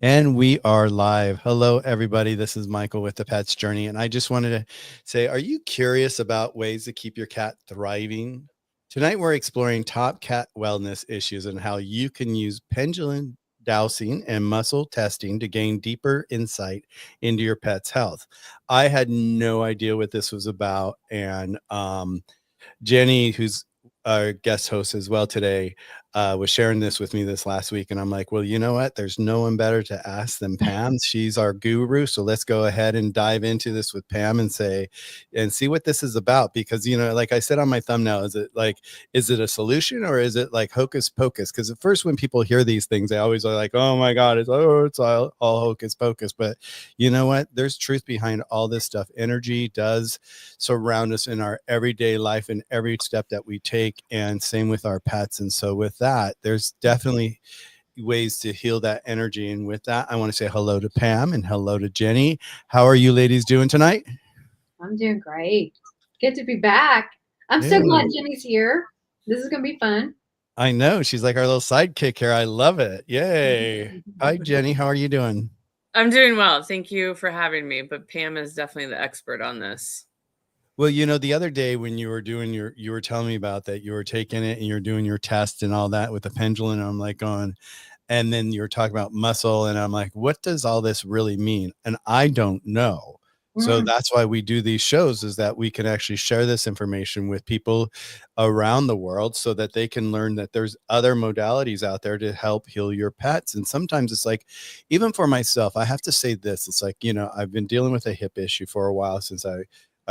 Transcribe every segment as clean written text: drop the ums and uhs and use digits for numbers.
And we are live. Hello, everybody. This is Michael with the Pet's Journey. And I just wanted to say, are you curious about ways to keep your cat thriving? Tonight, we're exploring top cat wellness issues and how you can use pendulum dowsing and muscle testing to gain deeper insight into your pet's health. I had no idea what this was about. And Jenny, who's our guest host as well today, was sharing this with me this last week. And I'm like, well, you know what? There's no one better to ask than Pam. She's our guru. So let's go ahead and dive into this with Pam and see what this is about. Because, like I said on my thumbnail, is it a solution or is it like hocus pocus? Because at first, when people hear these things, they always are like, oh my God, it's all hocus pocus. But you know what? There's truth behind all this stuff. Energy does surround us in our everyday life and every step that we take, and same with our pets. And so with that, there's definitely ways to heal that energy. And with that, I want to say hello to Pam and hello to Jenny. How are you ladies doing tonight? I'm doing great. Good to be back. I'm so glad Hey, Jimmy's here. This is going to be fun. I know she's like our little sidekick here. I love it. Yay. Hi, Jenny. How are you doing? I'm doing well. Thank you for having me. But Pam is definitely the expert on this. Well, the other day when you were doing you were telling me about that, you were taking it and you're doing your test and all that with the pendulum. And I'm like going, and then you were talking about muscle. And I'm like, what does all this really mean? And I don't know. So Mm, that's why we do these shows, is that we can actually share this information with people around the world so that they can learn that there's other modalities out there to help heal your pets. And sometimes it's like, even for myself, I have to say this. It's like, I've been dealing with a hip issue for a while since I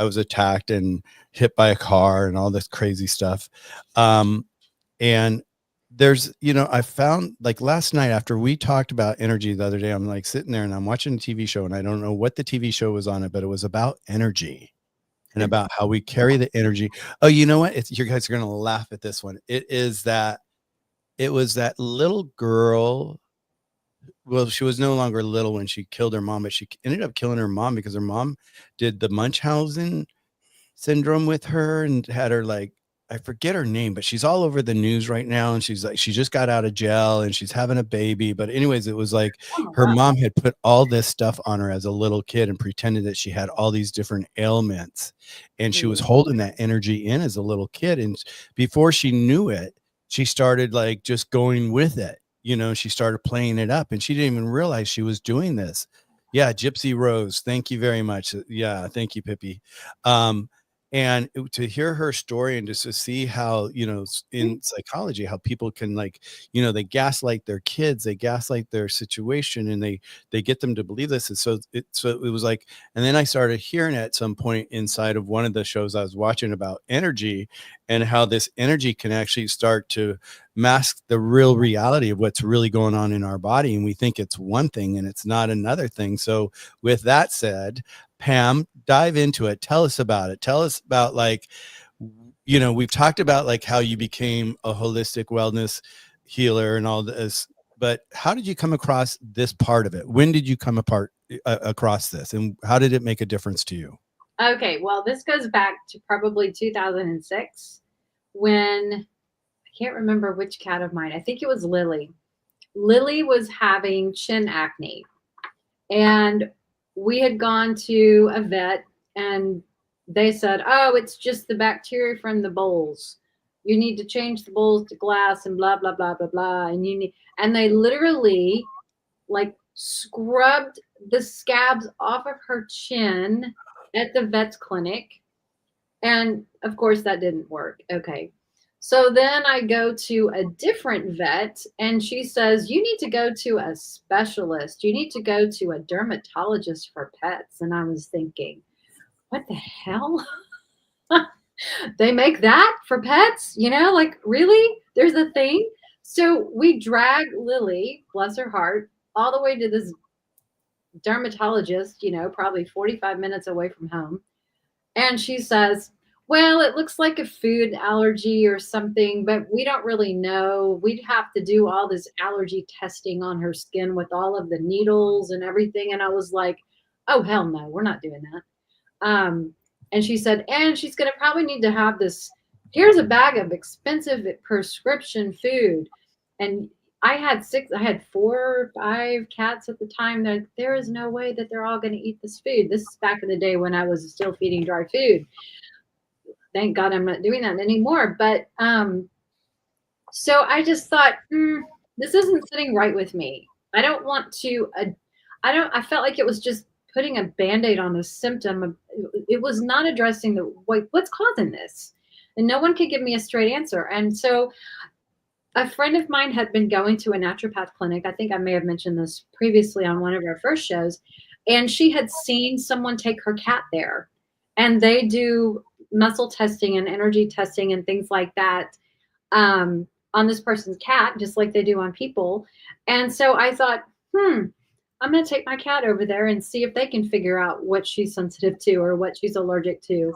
was attacked and hit by a car and all this crazy stuff. And there's, I found like last night after we talked about energy the other day, I'm like sitting there and I'm watching a TV show and I don't know what the TV show was on it, but it was about energy and about how we carry the energy. Oh, you know what? You guys are going to laugh at this one. It was that little girl. Well, she was no longer little when she killed her mom, but she ended up killing her mom because her mom did the Munchausen syndrome with her and had her like, I forget her name, but she's all over the news right now. And she's like, she just got out of jail and she's having a baby. But anyways, it was like oh my her God. mom had put all this stuff on her as a little kid and pretended that she had all these different ailments. And she was Mm, holding that energy in as a little kid. And before she knew it, she started like just going with it. She started playing it up and she didn't even realize she was doing this. Yeah, Gypsy Rose. Thank you very much. Yeah, thank you, Pippi. Um, and to hear her story and just to see how in psychology how people can like they gaslight their kids, they gaslight their situation, and they get them to believe this. And so it was like, and then I started hearing at some point inside of one of the shows I was watching about energy and how this energy can actually start to mask the real reality of what's really going on in our body, and we think it's one thing and it's not another thing. So with that said, Pam, dive into it. Tell us about it. Tell us about like, we've talked about like how you became a holistic wellness healer and all this, but how did you come across this part of it? When did you come across this, and how did it make a difference to you? okay, well, this goes back to probably 2006 when I can't remember which cat of mine. I think it was Lily. Lily was having chin acne, and we had gone to a vet, and they said, "Oh, it's just the bacteria from the bowls. You need to change the bowls to glass and blah blah blah blah blah." And they literally like scrubbed the scabs off of her chin at the vet's clinic. And of course, that didn't work. Okay. So then I go to a different vet, and she says, "You need to go to a specialist. You need to go to a dermatologist for pets." And I was thinking, what the hell? They make that for pets? Like, really? There's a thing? So we drag Lily, bless her heart, all the way to this dermatologist, probably 45 minutes away from home. And she says, "Well, it looks like a food allergy or something, but we don't really know. We'd have to do all this allergy testing on her skin with all of the needles and everything." And I was like, "Oh, hell no, we're not doing that." And she said, "And she's going to probably need to have this. Here's a bag of expensive prescription food. And I had 4 or 5 cats at the time. That there is no way that they're all going to eat this food. This is back in the day when I was still feeding dry food. Thank God I'm not doing that anymore. But so I just thought, this isn't sitting right with me. I don't want to. I felt like it was just putting a band-aid on the symptom. It was not addressing what's causing this, and no one could give me a straight answer. And so a friend of mine had been going to a naturopath clinic. I think I may have mentioned this previously on one of our first shows. And she had seen someone take her cat there. And they do muscle testing and energy testing and things like that on this person's cat, just like they do on people. And so I thought, I'm going to take my cat over there and see if they can figure out what she's sensitive to or what she's allergic to.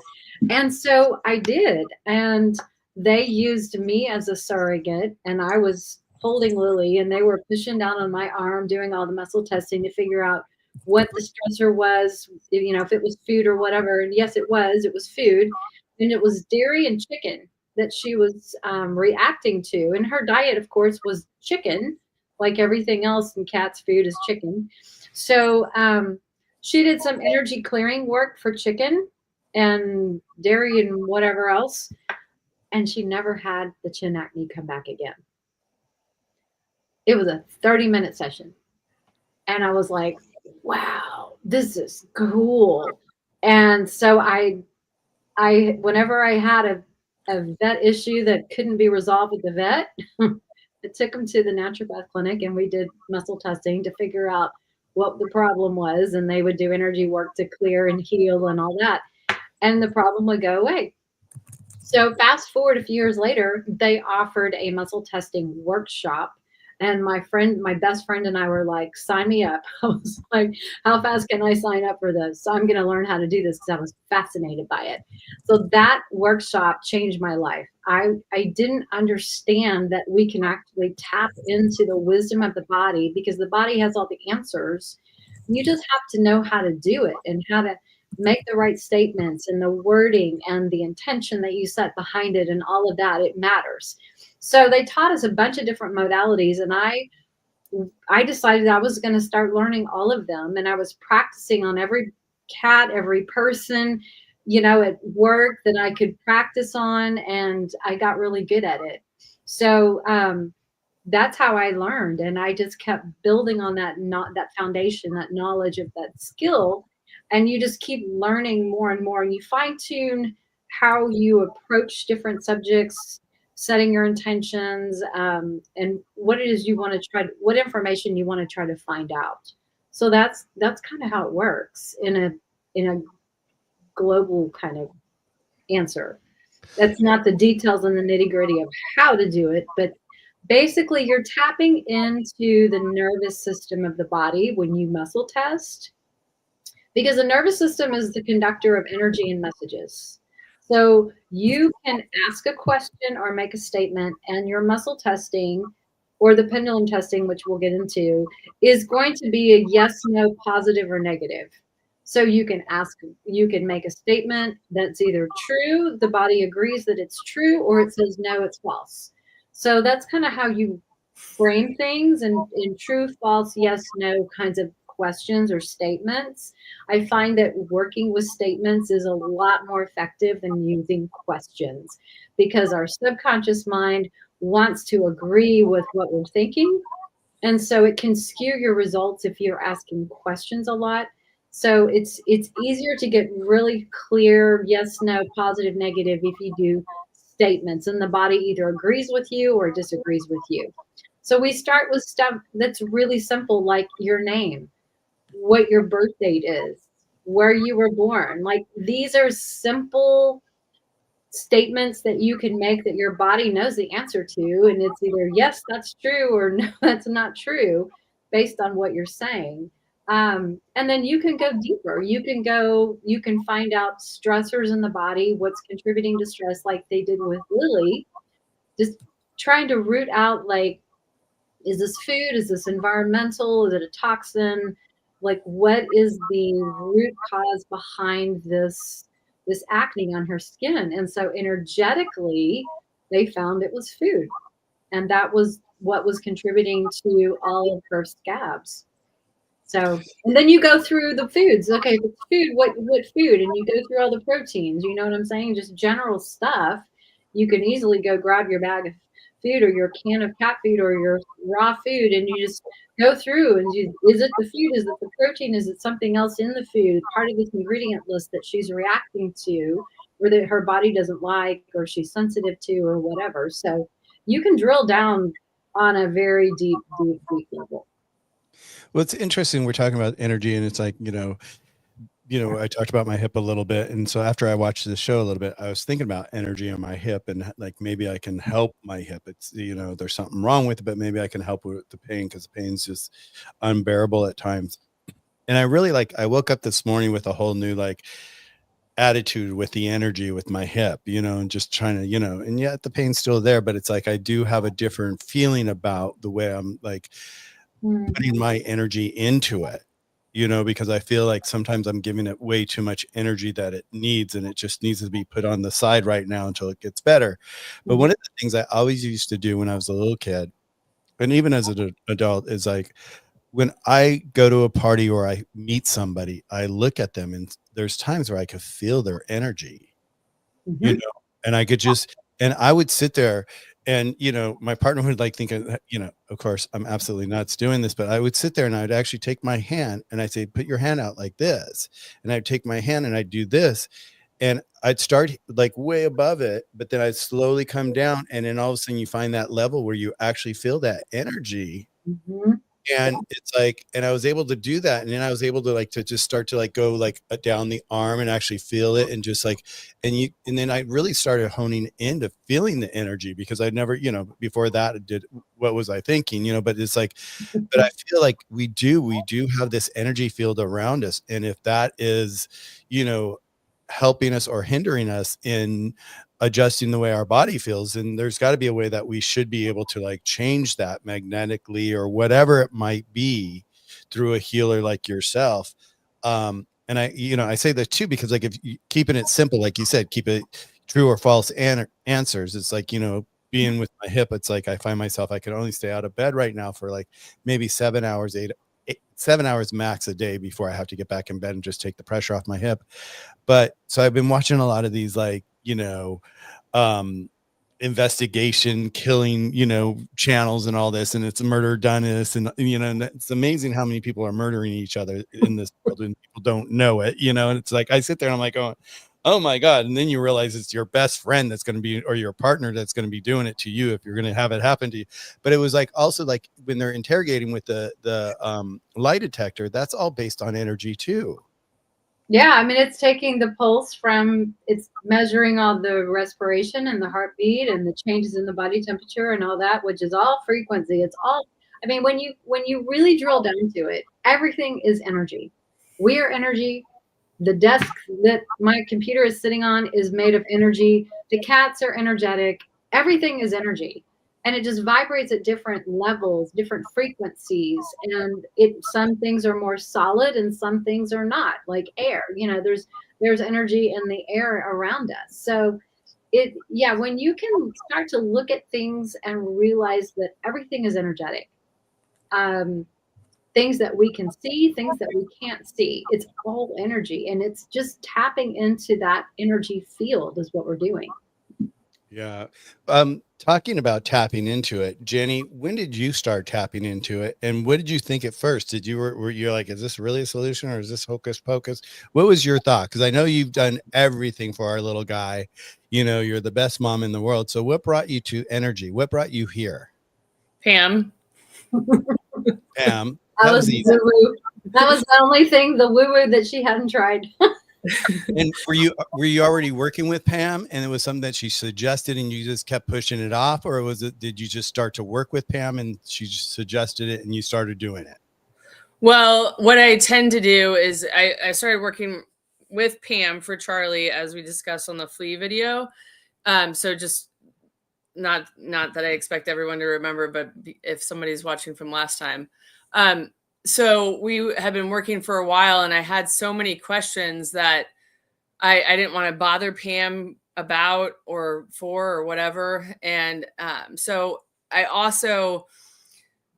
And so I did. And they used me as a surrogate, and I was holding Lily, and they were pushing down on my arm, doing all the muscle testing to figure out what the stressor was, if it was food or whatever. And yes, it was food. And it was dairy and chicken that she was reacting to. And her diet, of course, was chicken, like everything else in cats' food is chicken. So she did some energy clearing work for chicken and dairy and whatever else. And she never had the chin acne come back again. It was a 30-minute session. And I was like, wow, this is cool. And so I whenever I had a vet issue that couldn't be resolved with the vet, I took them to the naturopath clinic, and we did muscle testing to figure out what the problem was. And they would do energy work to clear and heal and all that. And the problem would go away. So fast forward a few years later, they offered a muscle testing workshop. And my best friend and I were like, sign me up. I was like, how fast can I sign up for this? So I'm going to learn how to do this because I was fascinated by it. So that workshop changed my life. I didn't understand that we can actually tap into the wisdom of the body because the body has all the answers. You just have to know how to do it and how to make the right statements and the wording and the intention that you set behind it and all of that. It matters. So they taught us a bunch of different modalities, and I decided I was going to start learning all of them. And I was practicing on every cat, every person, at work that I could practice on, and I got really good at it. So that's how I learned, and I just kept building on that foundation, that knowledge of that skill. And you just keep learning more and more, and you fine tune how you approach different subjects, setting your intentions, and what it is you want to what information you want to try to find out. So that's kind of how it works in a global kind of answer. That's not the details and the nitty-gritty of how to do it, but basically you're tapping into the nervous system of the body when you muscle test. Because the nervous system is the conductor of energy and messages. So you can ask a question or make a statement, and your muscle testing or the pendulum testing, which we'll get into, is going to be a yes, no, positive, or negative. So you can make a statement that's either true, the body agrees that it's true, or it says no, it's false. So that's kind of how you frame things in true, false, yes, no kinds of questions or statements. I find that working with statements is a lot more effective than using questions because our subconscious mind wants to agree with what we're thinking. And so it can skew your results if you're asking questions a lot. So it's easier to get really clear yes, no, positive, negative if you do statements and the body either agrees with you or disagrees with you. So we start with stuff that's really simple, like your name, what your birth date is, where you were born. Like these are simple statements that you can make that your body knows the answer to. And it's either, yes, that's true, or no, that's not true based on what you're saying. And then you can go deeper. You can find out stressors in the body, what's contributing to stress, like they did with Lily, just trying to root out, like, is this food? Is this environmental? Is it a toxin? Like, what is the root cause behind this acne on her skin? And so energetically, they found it was food. And that was what was contributing to all of her scabs. So, and then you go through the foods. Okay, if it's food, what food? And you go through all the proteins. You know what I'm saying? Just general stuff. You can easily go grab your bag of food or your can of cat food or your raw food, and you just go through and is it the food? Is it the protein? Is it something else in the food? Part of this ingredient list that she's reacting to, or that her body doesn't like, or she's sensitive to, or whatever. So you can drill down on a very deep level. Well, it's interesting. We're talking about energy, and it's like, I talked about my hip a little bit. And so after I watched the show a little bit, I was thinking about energy on my hip and like maybe I can help my hip. It's, there's something wrong with it, but maybe I can help with the pain because the pain's just unbearable at times. And I woke up this morning with a whole new attitude with the energy with my hip, and just trying to, and yet the pain's still there, but it's like I do have a different feeling about the way I'm like putting my energy into it, because I feel like sometimes I'm giving it way too much energy that it needs, and it just needs to be put on the side right now until it gets better. But one of the things I always used to do when I was a little kid, and even as an adult, is like when I go to a party or I meet somebody, I look at them and there's times where I could feel their energy, and I could just, and I would sit there and, my partner would like think, of course, I'm absolutely nuts doing this, but I would sit there and I would actually take my hand and I'd say, put your hand out like this. And I'd take my hand and I'd do this. And I'd start like way above it, but then I'd slowly come down. And then all of a sudden you find that level where you actually feel that energy. And it's like, and I was able to do that. And then I was able to to just start to go down the arm and actually feel it. And just and then I really started honing into feeling the energy because I'd never, before that I did, what was I thinking, but it's like, but I feel like we do have this energy field around us. And if that is, helping us or hindering us in adjusting the way our body feels, and there's got to be a way that we should be able to change that magnetically or whatever it might be through a healer like yourself. And I say that too because if you keeping it simple, like you said, keep it true or false answers. It's like, being with my hip, it's like I find myself, I can only stay out of bed right now for maybe 7 hours, 7 hours max a day before I have to get back in bed and just take the pressure off my hip. But so I've been watching a lot of these investigation killing, channels and all this, and it's murder done this, and and it's amazing how many people are murdering each other in this world and people don't know it, and it's like I sit there and I'm like, oh my God. And then you realize it's your best friend that's going to be, or your partner that's going to be doing it to you if you're going to have it happen to you. But it was also when they're interrogating with the lie detector, that's all based on energy too. Yeah, I mean, it's taking the pulse it's measuring all the respiration and the heartbeat and the changes in the body temperature and all that, which is all frequency. It's all, I mean, when you really drill down to it, everything is energy. We are energy. The desk that my computer is sitting on is made of energy. The cats are energetic. Everything is energy. And it just vibrates at different levels, different frequencies. And some things are more solid and some things are not, like air. There's energy in the air around us. So when you can start to look at things and realize that everything is energetic. Things that we can see, things that we can't see. It's all energy, and it's just tapping into that energy field is what we're doing. Yeah. Talking about tapping into it, Jenny, when did you start tapping into it? And what did you think at first? Were you like, is this really a solution or is this hocus pocus? What was your thought? Because I know you've done everything for our little guy. You're the best mom in the world. So what brought you to energy? What brought you here? Pam. Pam. That was easy. That was the only thing, the woo-woo that she hadn't tried. And were you already working with Pam and it was something that she suggested and you just kept pushing it off, or did you just start to work with Pam and she just suggested it and you started doing it? Well, what I tend to do is I started working with Pam for Charlie, as we discussed on the flea video. So just not that I expect everyone to remember, but if somebody's watching from last time. So we have been working for a while and I had so many questions that I didn't want to bother Pam about or for or whatever. And so I also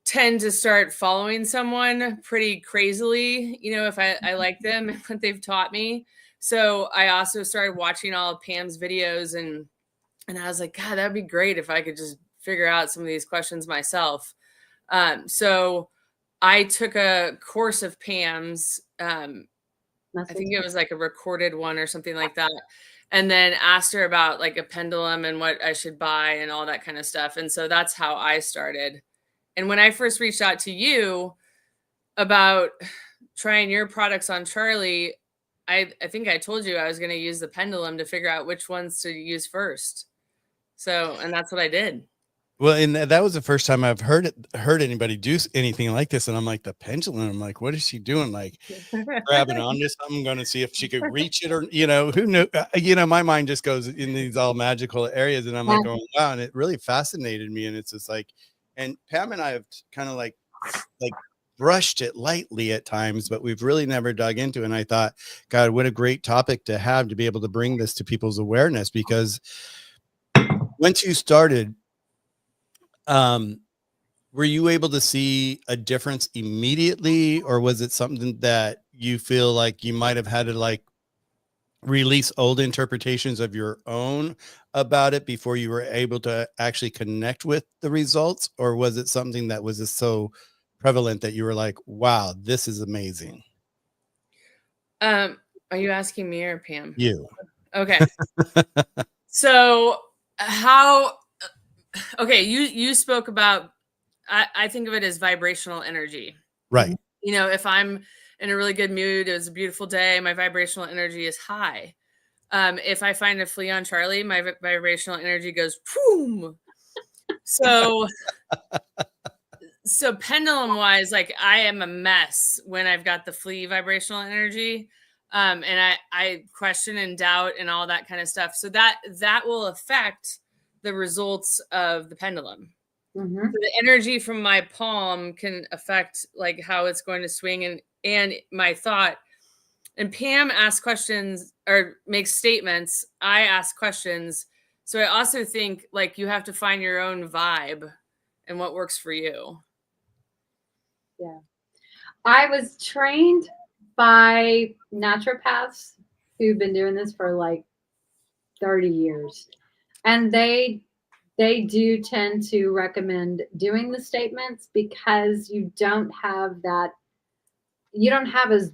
tend to start following someone pretty crazily, you know, if I like them and what they've taught me. So I also started watching all of Pam's videos, and I was like, God, that'd be great if I could just figure out some of these questions myself. So I took a course of Pam's. I think it was like a recorded one or something like that. And then asked her about like a pendulum and what I should buy and all that kind of stuff. And so that's how I started. And when I first reached out to you about trying your products on Charlie, I think I told you I was going to use the pendulum to figure out which ones to use first. So, and that's what I did. Well, and that was the first time I've heard anybody do anything like this. And I'm like, the pendulum. I'm like, what is she doing? Like grabbing onto something, going to see if she could reach it, or, you know, who knew? You know, my mind just goes in these all magical areas, and I'm like, going, wow. And it really fascinated me. And it's just like, and Pam and I have kind of like brushed it lightly at times, but we've really never dug into it. And I thought, God, what a great topic to have, to be able to bring this to people's awareness, because once you started, were you able to see a difference immediately, or was it something that you feel like you might have had to like release old interpretations of your own about it before you were able to actually connect with the results? Or was it something that was just so prevalent that you were like, wow, this is amazing? Are you asking me or Pam? You. Okay. So okay, you spoke about, I think of it as vibrational energy. Right. You know, if I'm in a really good mood, it was a beautiful day, my vibrational energy is high. If I find a flea on Charlie, my vibrational energy goes boom. So pendulum wise, like I am a mess when I've got the flea vibrational energy. And I question and doubt and all that kind of stuff. So that will affect the results of the pendulum. Mm-hmm. So the energy from my palm can affect like how it's going to swing and my thought. And Pam asks questions or makes statements. I ask questions. So I also think like you have to find your own vibe and what works for you. Yeah. I was trained by naturopaths who've been doing this for like 30 years. And they do tend to recommend doing the statements because you don't have as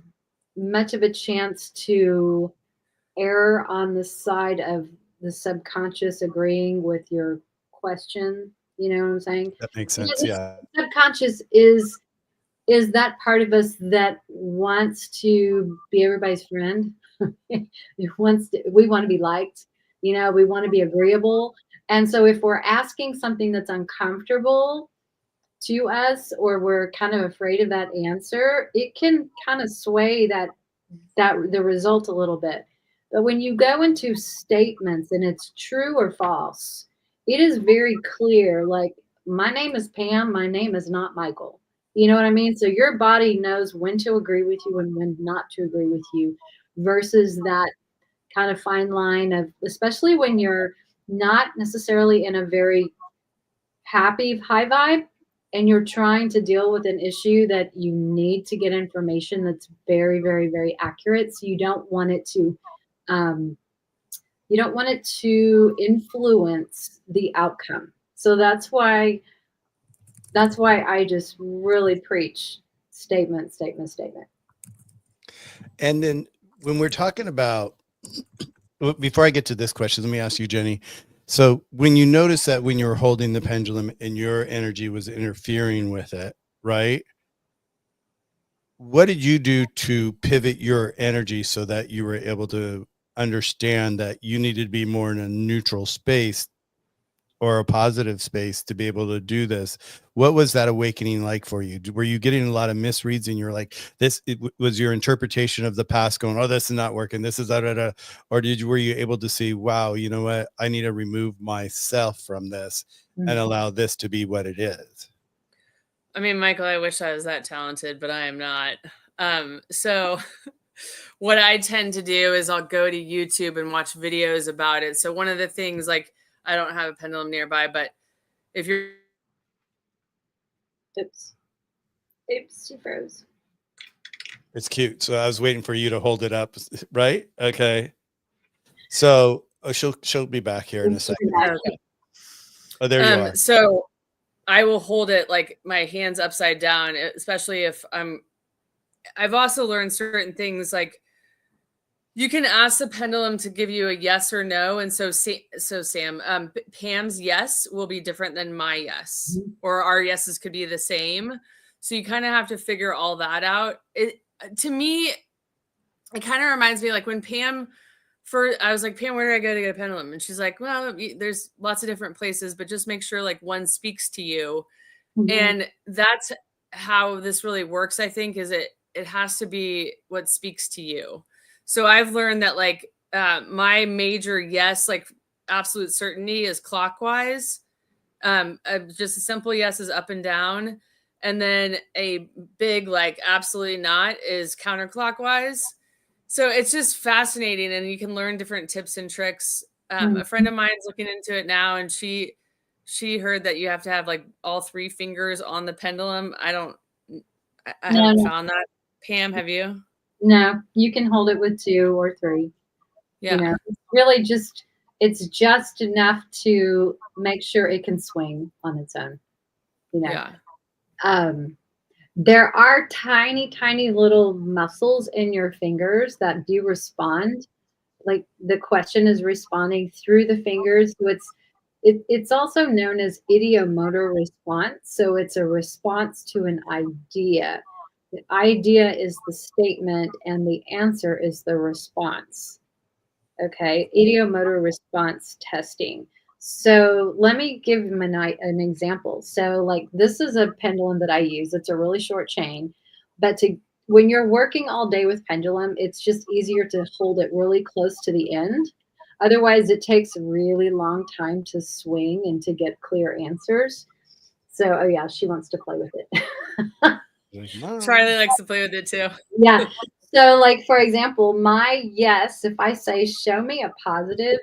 much of a chance to err on the side of the subconscious agreeing with your question. You know what I'm saying? That makes sense. Yeah. Subconscious is that part of us that wants to be everybody's friend. We want to be liked, you know, we want to be agreeable. And so if we're asking something that's uncomfortable to us, or we're kind of afraid of that answer, it can kind of sway that the result a little bit. But when you go into statements and it's true or false, it is very clear. Like, my name is Pam, my name is not Michael. You know what I mean? So your body knows when to agree with you and when not to agree with you, versus that kind of fine line of, especially when you're not necessarily in a very happy high vibe and you're trying to deal with an issue that you need to get information that's very, very, very accurate. So you don't want it to influence the outcome. So that's why I just really preach statement. And then when we're talking about, before I get to this question, let me ask you, Jenny. So when you notice that when you were holding the pendulum and your energy was interfering with it, right? What did you do to pivot your energy so that you were able to understand that you needed to be more in a neutral space or a positive space to be able to do this? What was that awakening like for you? Were you getting a lot of misreads and you're like, was your interpretation of the past going, oh, this is not working, this is da. Or were you able to see, wow, you know what, I need to remove myself from this and allow this to be what it is? I mean, Michael, I wish I was that talented, but I am not. So what I tend to do is I'll go to YouTube and watch videos about it. So one of the things, like, I don't have a pendulum nearby, but if you're Oops. Oops, she froze. It's cute. So I was waiting for you to hold it up, right? Okay. So she'll be back here in a second. Okay. Oh, there you are. So I will hold it like my hands upside down, especially if I've also learned certain things like you can ask the pendulum to give you a yes or no. And so Sam, Pam's yes will be different than my yes, or our yeses could be the same. So you kind of have to figure all that out. To me, it kind of reminds me like when Pam, I was like, Pam, where do I go to get a pendulum? And she's like, well, there's lots of different places, but just make sure like one speaks to you. And that's how this really works, I think, is it has to be what speaks to you. So I've learned that like my major yes, like absolute certainty is clockwise. Just a simple yes is up and down. And then a big like absolutely not is counterclockwise. So it's just fascinating, and you can learn different tips and tricks. A friend of mine's looking into it now, and she heard that you have to have like all 3 fingers on the pendulum. I haven't found that. Pam, have you? No, you can hold it with 2 or 3. Yeah. You know, it's really it's just enough to make sure it can swing on its own. You know. Yeah. There are tiny, tiny little muscles in your fingers that do respond. Like the question is responding through the fingers. So it's also known as idiomotor response. So it's a response to an idea. The idea is the statement and the answer is the response. Okay, idiomotor response testing. So let me give him an example. So like this is a pendulum that I use. It's a really short chain, but when you're working all day with pendulum, it's just easier to hold it really close to the end. Otherwise, it takes a really long time to swing and to get clear answers. So, oh yeah, she wants to play with it. Charlie likes to play with it too. Yeah. So like, for example, my yes, if I say, show me a positive,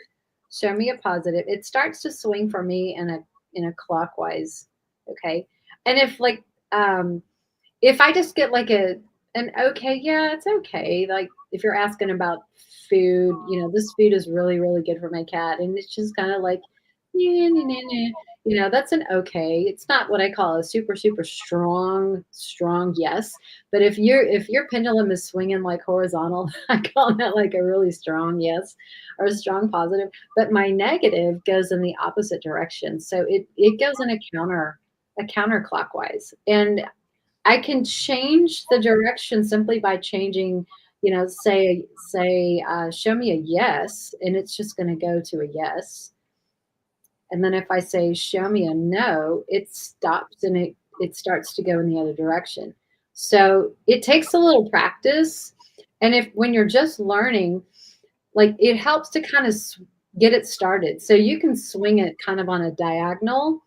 it starts to swing for me in a clockwise. Okay. And if I just get like an okay, yeah, it's okay. Like if you're asking about food, this food is really, really good for my cat. And it's just kind of like, that's an okay. It's not what I call a super, super strong yes. But if your pendulum is swinging like horizontal, I call that like a really strong yes or a strong positive. But my negative goes in the opposite direction. So it goes in a counterclockwise. And I can change the direction simply by changing, say, show me a yes, and it's just going to go to a yes. And then if I say, show me a no, it stops and it starts to go in the other direction. So it takes a little practice. And when you're just learning, like it helps to kind of get it started. So you can swing it kind of on a diagonal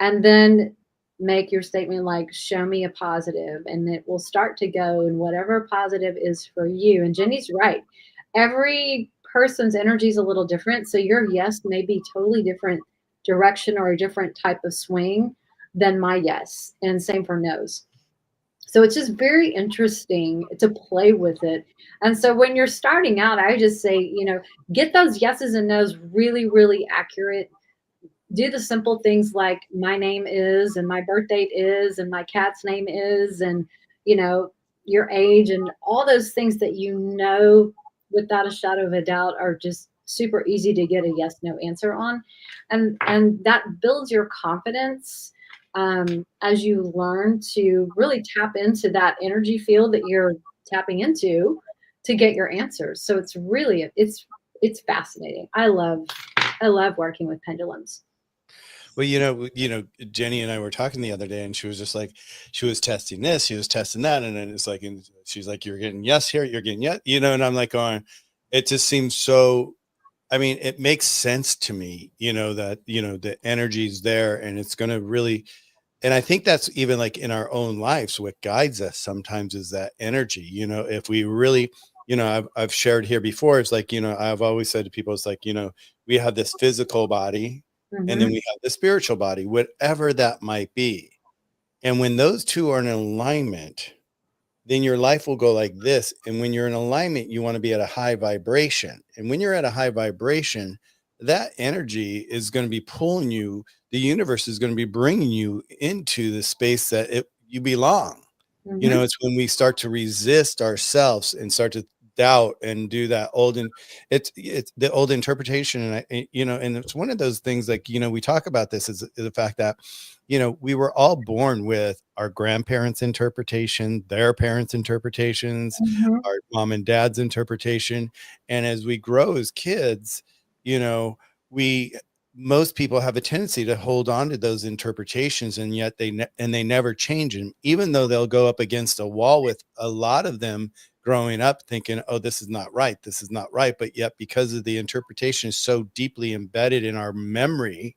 and then make your statement like, show me a positive, and it will start to go in whatever positive is for you. And Jenny's right. Every person's energy is a little different. So your yes may be totally different direction or a different type of swing than my yes, and same for no's. So it's just very interesting to play with it. And so when you're starting out, I just say, get those yeses and nos really, really accurate. Do the simple things like my name is, and my birth date is, and my cat's name is, and your age, and all those things that without a shadow of a doubt are just super easy to get a yes no answer on, and that builds your confidence as you learn to really tap into that energy field that you're tapping into to get your answers. So it's really it's fascinating. I love working with pendulums. Well, Jenny and I were talking the other day, and she was just like, she was testing this, she was testing that, and then it's like, and she's like, you're getting yes here, you're getting yes, and I'm like going, it just seems so. I mean, it makes sense to me, that the energy's there, and it's going to really. And I think that's even like in our own lives, what guides us sometimes is that energy. If we really, I've shared here before, it's like, I've always said to people, it's like, we have this physical body, and then we have the spiritual body, whatever that might be. And when those two are in alignment, then your life will go like this. And when you're in alignment, you want to be at a high vibration. And when you're at a high vibration, that energy is going to be pulling you. The universe is going to be bringing you into the space that you belong. You know, it's when we start to resist ourselves and start to doubt and do that it's the old interpretation. And and it's one of those things, like, we talk about this is the fact that, we were all born with our grandparents' interpretation, their parents' interpretations, our mom and dad's interpretation. And as we grow as kids, we most people have a tendency to hold on to those interpretations, and yet they never change them, even though they'll go up against a wall with a lot of them growing up thinking, oh, this is not right, this is not right. But yet, because of the interpretation is so deeply embedded in our memory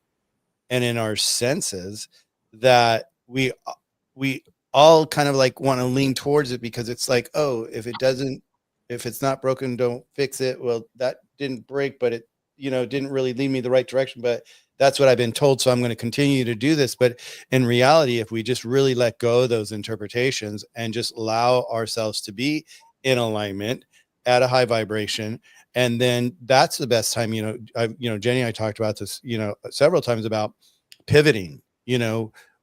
and in our senses, that we all kind of like want to lean towards it, because it's like, oh, if it's not broken, don't fix it. Well, that didn't break, but it didn't really lead me the right direction, but that's what I've been told, so I'm going to continue to do this. But in reality, if we just really let go of those interpretations and just allow ourselves to be in alignment at a high vibration, and then that's the best time. Jenny and I talked about this several times about pivoting.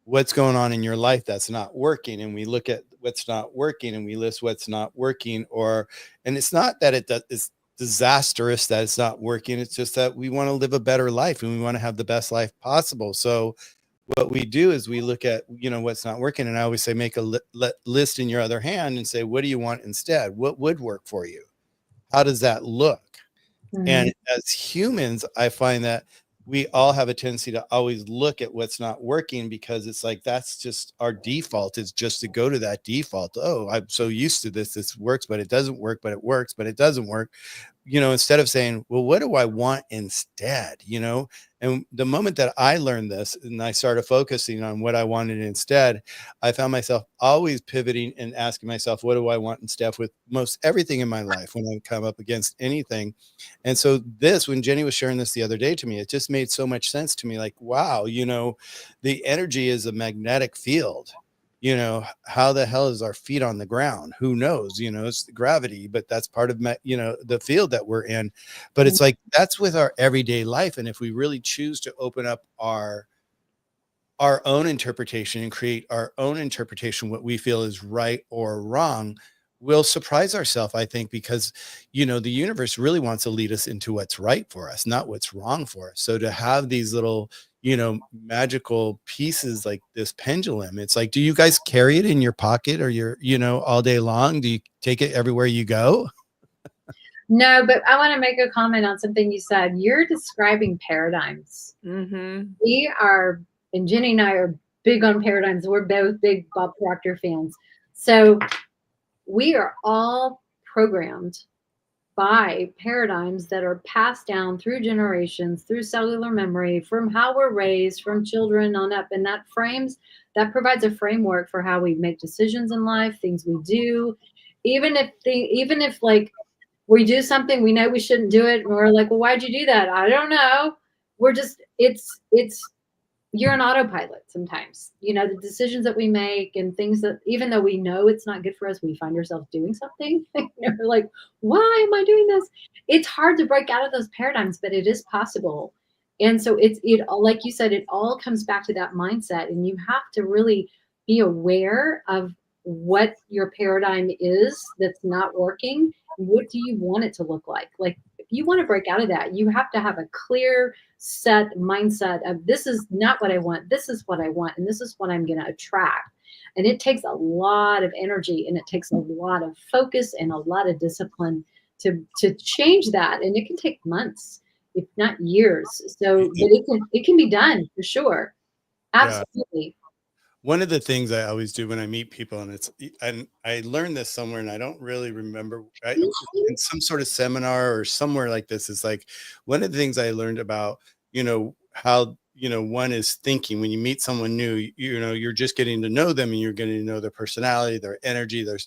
What's going on in your life that's not working, and we look at what's not working and we list what's not working. And it's not that it's disastrous that it's not working. It's just that we want to live a better life and we want to have the best life possible. So what we do is we look at what's not working, and I always say, make a list in your other hand and say, what do you want instead? What would work for you? How does that look? And as humans, I find that we all have a tendency to always look at what's not working, because it's like, that's just our default, is just to go to that default. Oh, I'm so used to this works, but it doesn't work, but it works, but it doesn't work. Instead of saying, well, what do I want instead? And the moment that I learned this and I started focusing on what I wanted instead, I found myself always pivoting and asking myself, what do I want instead, with most everything in my life when I come up against anything. And so when Jenny was sharing this the other day to me, it just made so much sense to me. Like, wow, the energy is a magnetic field. How the hell is our feet on the ground? Who knows? It's the gravity, but that's part of the field that we're in. But it's like, that's with our everyday life. And if we really choose to open up our own interpretation and create our own interpretation, what we feel is right or wrong, we'll surprise ourselves, I think, because the universe really wants to lead us into what's right for us, not what's wrong for us. So to have these little magical pieces like this pendulum, it's like, do you guys carry it in your pocket or your all day long? Do you take it everywhere you go? No, but I want to make a comment on something you said. You're describing paradigms. We are, and Jenny and I are big on paradigms. We're both big Bob Proctor fans. So we are all programmed by paradigms that are passed down through generations, through cellular memory, from how we're raised, from children on up. And that provides a framework for how we make decisions in life, things we do. Even if like we do something, we know we shouldn't do it, and we're like, well, why'd you do that? I don't know. We're just, you're an autopilot sometimes. The decisions that we make and things that, even though we know it's not good for us, we find ourselves doing something. We're like, why am I doing this? It's hard to break out of those paradigms, but it is possible. And so it like you said, it all comes back to that mindset, and you have to really be aware of what your paradigm is that's not working. What do you want it to look like? Like, if you want to break out of that, you have to have a clear set mindset of, this is not what I want, this is what I want, and this is what I'm going to attract. And it takes a lot of energy, and it takes a lot of focus and a lot of discipline to change that. And it can take months, if not years. So, but it can be done for sure. Absolutely. One of the things I always do when I meet people, and I learned this somewhere, and I don't really remember, in some sort of seminar or somewhere like this, is like, one of the things I learned about, how, one is thinking when you meet someone new, you're just getting to know them, and you're getting to know their personality, their energy, their,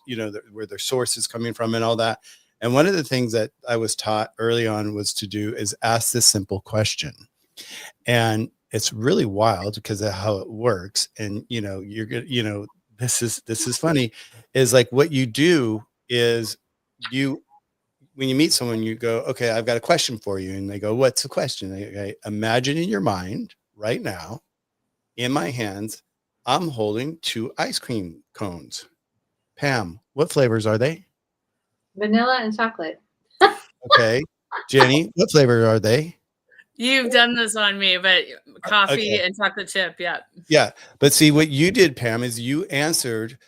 where their source is coming from and all that. And one of the things that I was taught early on was to do is ask this simple question. And it's really wild because of how it works. And, you're good. This is funny, is like what you do is you, when you meet someone, you go, okay, I've got a question for you. And they go, what's the question? Imagine in your mind right now, in my hands, I'm holding 2 ice cream cones. Pam, what flavors are they? Vanilla and chocolate. Okay. Jenny, what flavor are they? You've done this on me, but coffee Okay. and chocolate chip. Yeah. Yeah. But see, what you did, Pam, is you answered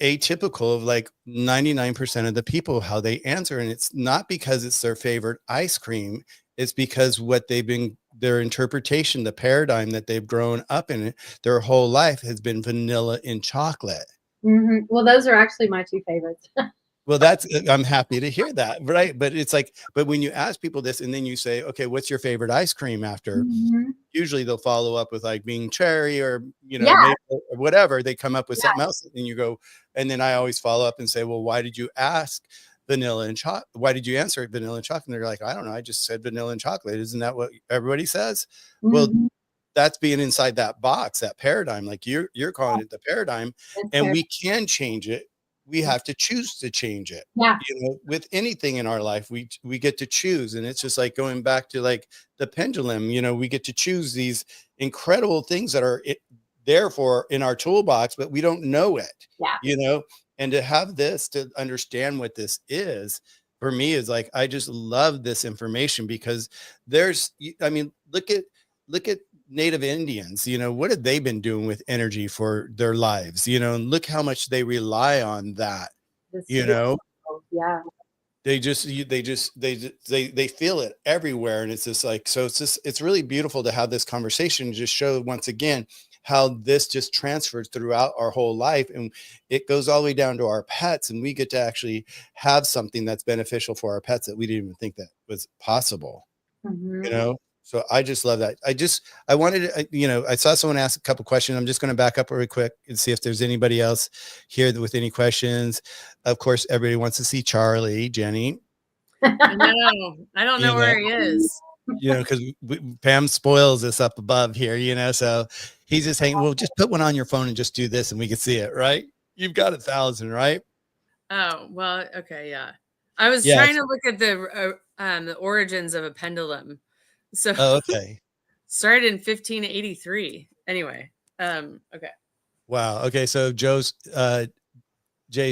atypical of like 99% of the people how they answer. And it's not because it's their favorite ice cream. It's because what they've been, their interpretation, the paradigm that they've grown up in their whole life has been vanilla and chocolate. Mm-hmm. Well, those are actually my 2 favorites. Well, I'm happy to hear that. Right. But it's like, but when you ask people this and then you say, okay, what's your favorite ice cream after? Mm-hmm. Usually they'll follow up with like being cherry or, Yeah. maple or whatever. They come up with Yeah. something else and you go, and then I always follow up and say, well, why did you ask vanilla and chocolate? Why did you answer vanilla and chocolate? And they're like, I don't know. I just said vanilla and chocolate. Isn't that what everybody says? Mm-hmm. Well, that's being inside that box, that paradigm, like you're calling it the paradigm, and we can change it. We have to choose to change it. Yeah. With anything in our life, we get to choose. And it's just like going back to like the pendulum, we get to choose these incredible things that are therefore in our toolbox, but we don't know it. Yeah. And to have this, to understand what this is, for me is like, I just love this information because look at Native Indians, what have they been doing with energy for their lives, and look how much they rely on that, Yeah. they feel it everywhere. And it's just like, so it's really beautiful to have this conversation, just show once again how this just transfers throughout our whole life. And it goes all the way down to our pets. And we get to actually have something that's beneficial for our pets that we didn't even think that was possible, Mm-hmm. So I just love that. I wanted to, I saw someone ask a couple questions. I'm just going to back up really quick and see if there's anybody else here with any questions. Of course, everybody wants to see Charlie, Jenny. I don't know where he is. Because Pam spoils us up above here, so he's just hanging. Well, just put one on your phone and just do this and we can see it, right? You've got 1,000, right? Oh, well, okay, yeah. I was trying to look at the origins of a pendulum. So okay. Started in 1583. Anyway, okay. Wow. Okay, so Jay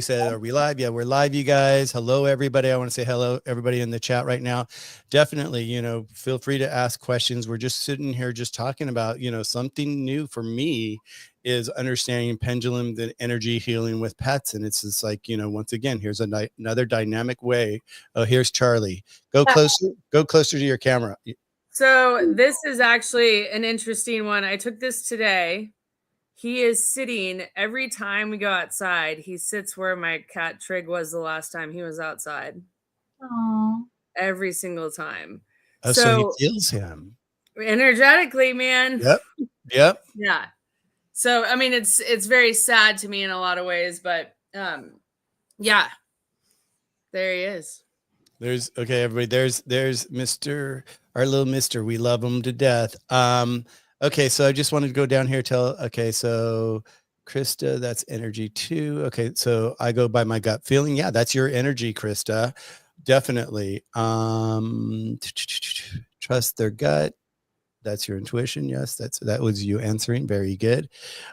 said, are we live? Yeah, we're live, you guys. Hello, everybody. I want to say hello, everybody in the chat right now. Definitely, feel free to ask questions. We're just sitting here just talking about, something new for me is understanding pendulum, the energy healing with pets. And it's just like, once again, here's another dynamic way. Oh, here's Charlie. Go closer to your camera. So this is actually an interesting one. I took this today. He is sitting every time we go outside. He sits where my cat Trig was the last time he was outside. Aww. Every single time. Oh, so he feels him energetically, man. Yep. Yeah. So I mean, it's very sad to me in a lot of ways, but yeah, there he is. There's everybody. There's our little Mr. We love him to death. Okay, so I just wanted to go down here. Okay, so Krista, that's energy too. Okay, so I go by my gut feeling. Yeah, that's your energy, Krista. Definitely. Trust their gut. That's your intuition. Yes, that was you answering. Very good.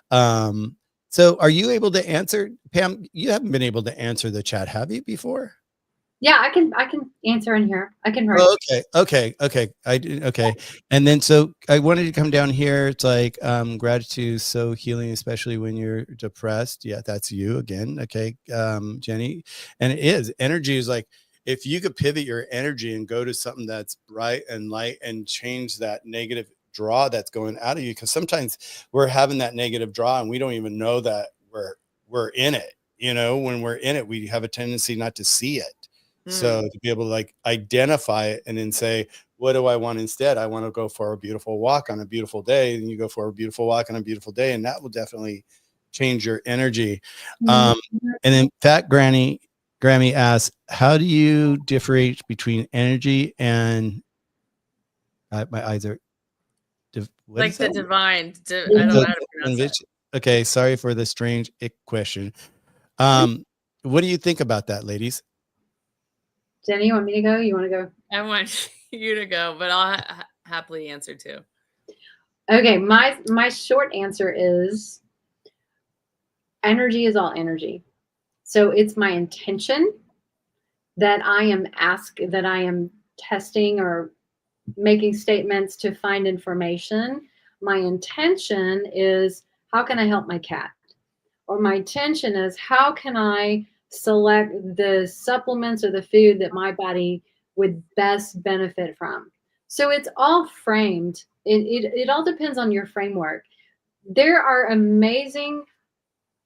So are you able to answer, Pam? You haven't been able to answer the chat, have you, before? Yeah, I can answer in here. I can write. Oh, okay. Okay. And then, so I wanted to come down here. It's like, gratitude, so healing, especially when you're depressed. Yeah, that's you again. Okay. Jenny. And it is, energy is like, if you could pivot your energy and go to something that's bright and light and change that negative draw that's going out of you. Cause sometimes we're having that negative draw and we don't even know that we're in it. When we're in it, we have a tendency not to see it. So to be able to like identify it and then say, what do I want instead? I want to go for a beautiful walk on a beautiful day. And you go for a beautiful walk on a beautiful day. And that will definitely change your energy. And then Fat Grammy asks, how do you differentiate between energy and my eyes are What Like is the that? divine. I don't know how to pronounce it. Okay, sorry for the strange ick question. What do you think about that, ladies? Jenny, you want me to go? You want to go? I want you to go, but I'll happily answer too. Okay, my short answer is energy is all energy. So it's my intention that I am testing or making statements to find information. My intention is how can I help my cat? Or my intention is how can I select the supplements or the food that my body would best benefit from. So it's all framed. It all depends on your framework. There are amazing,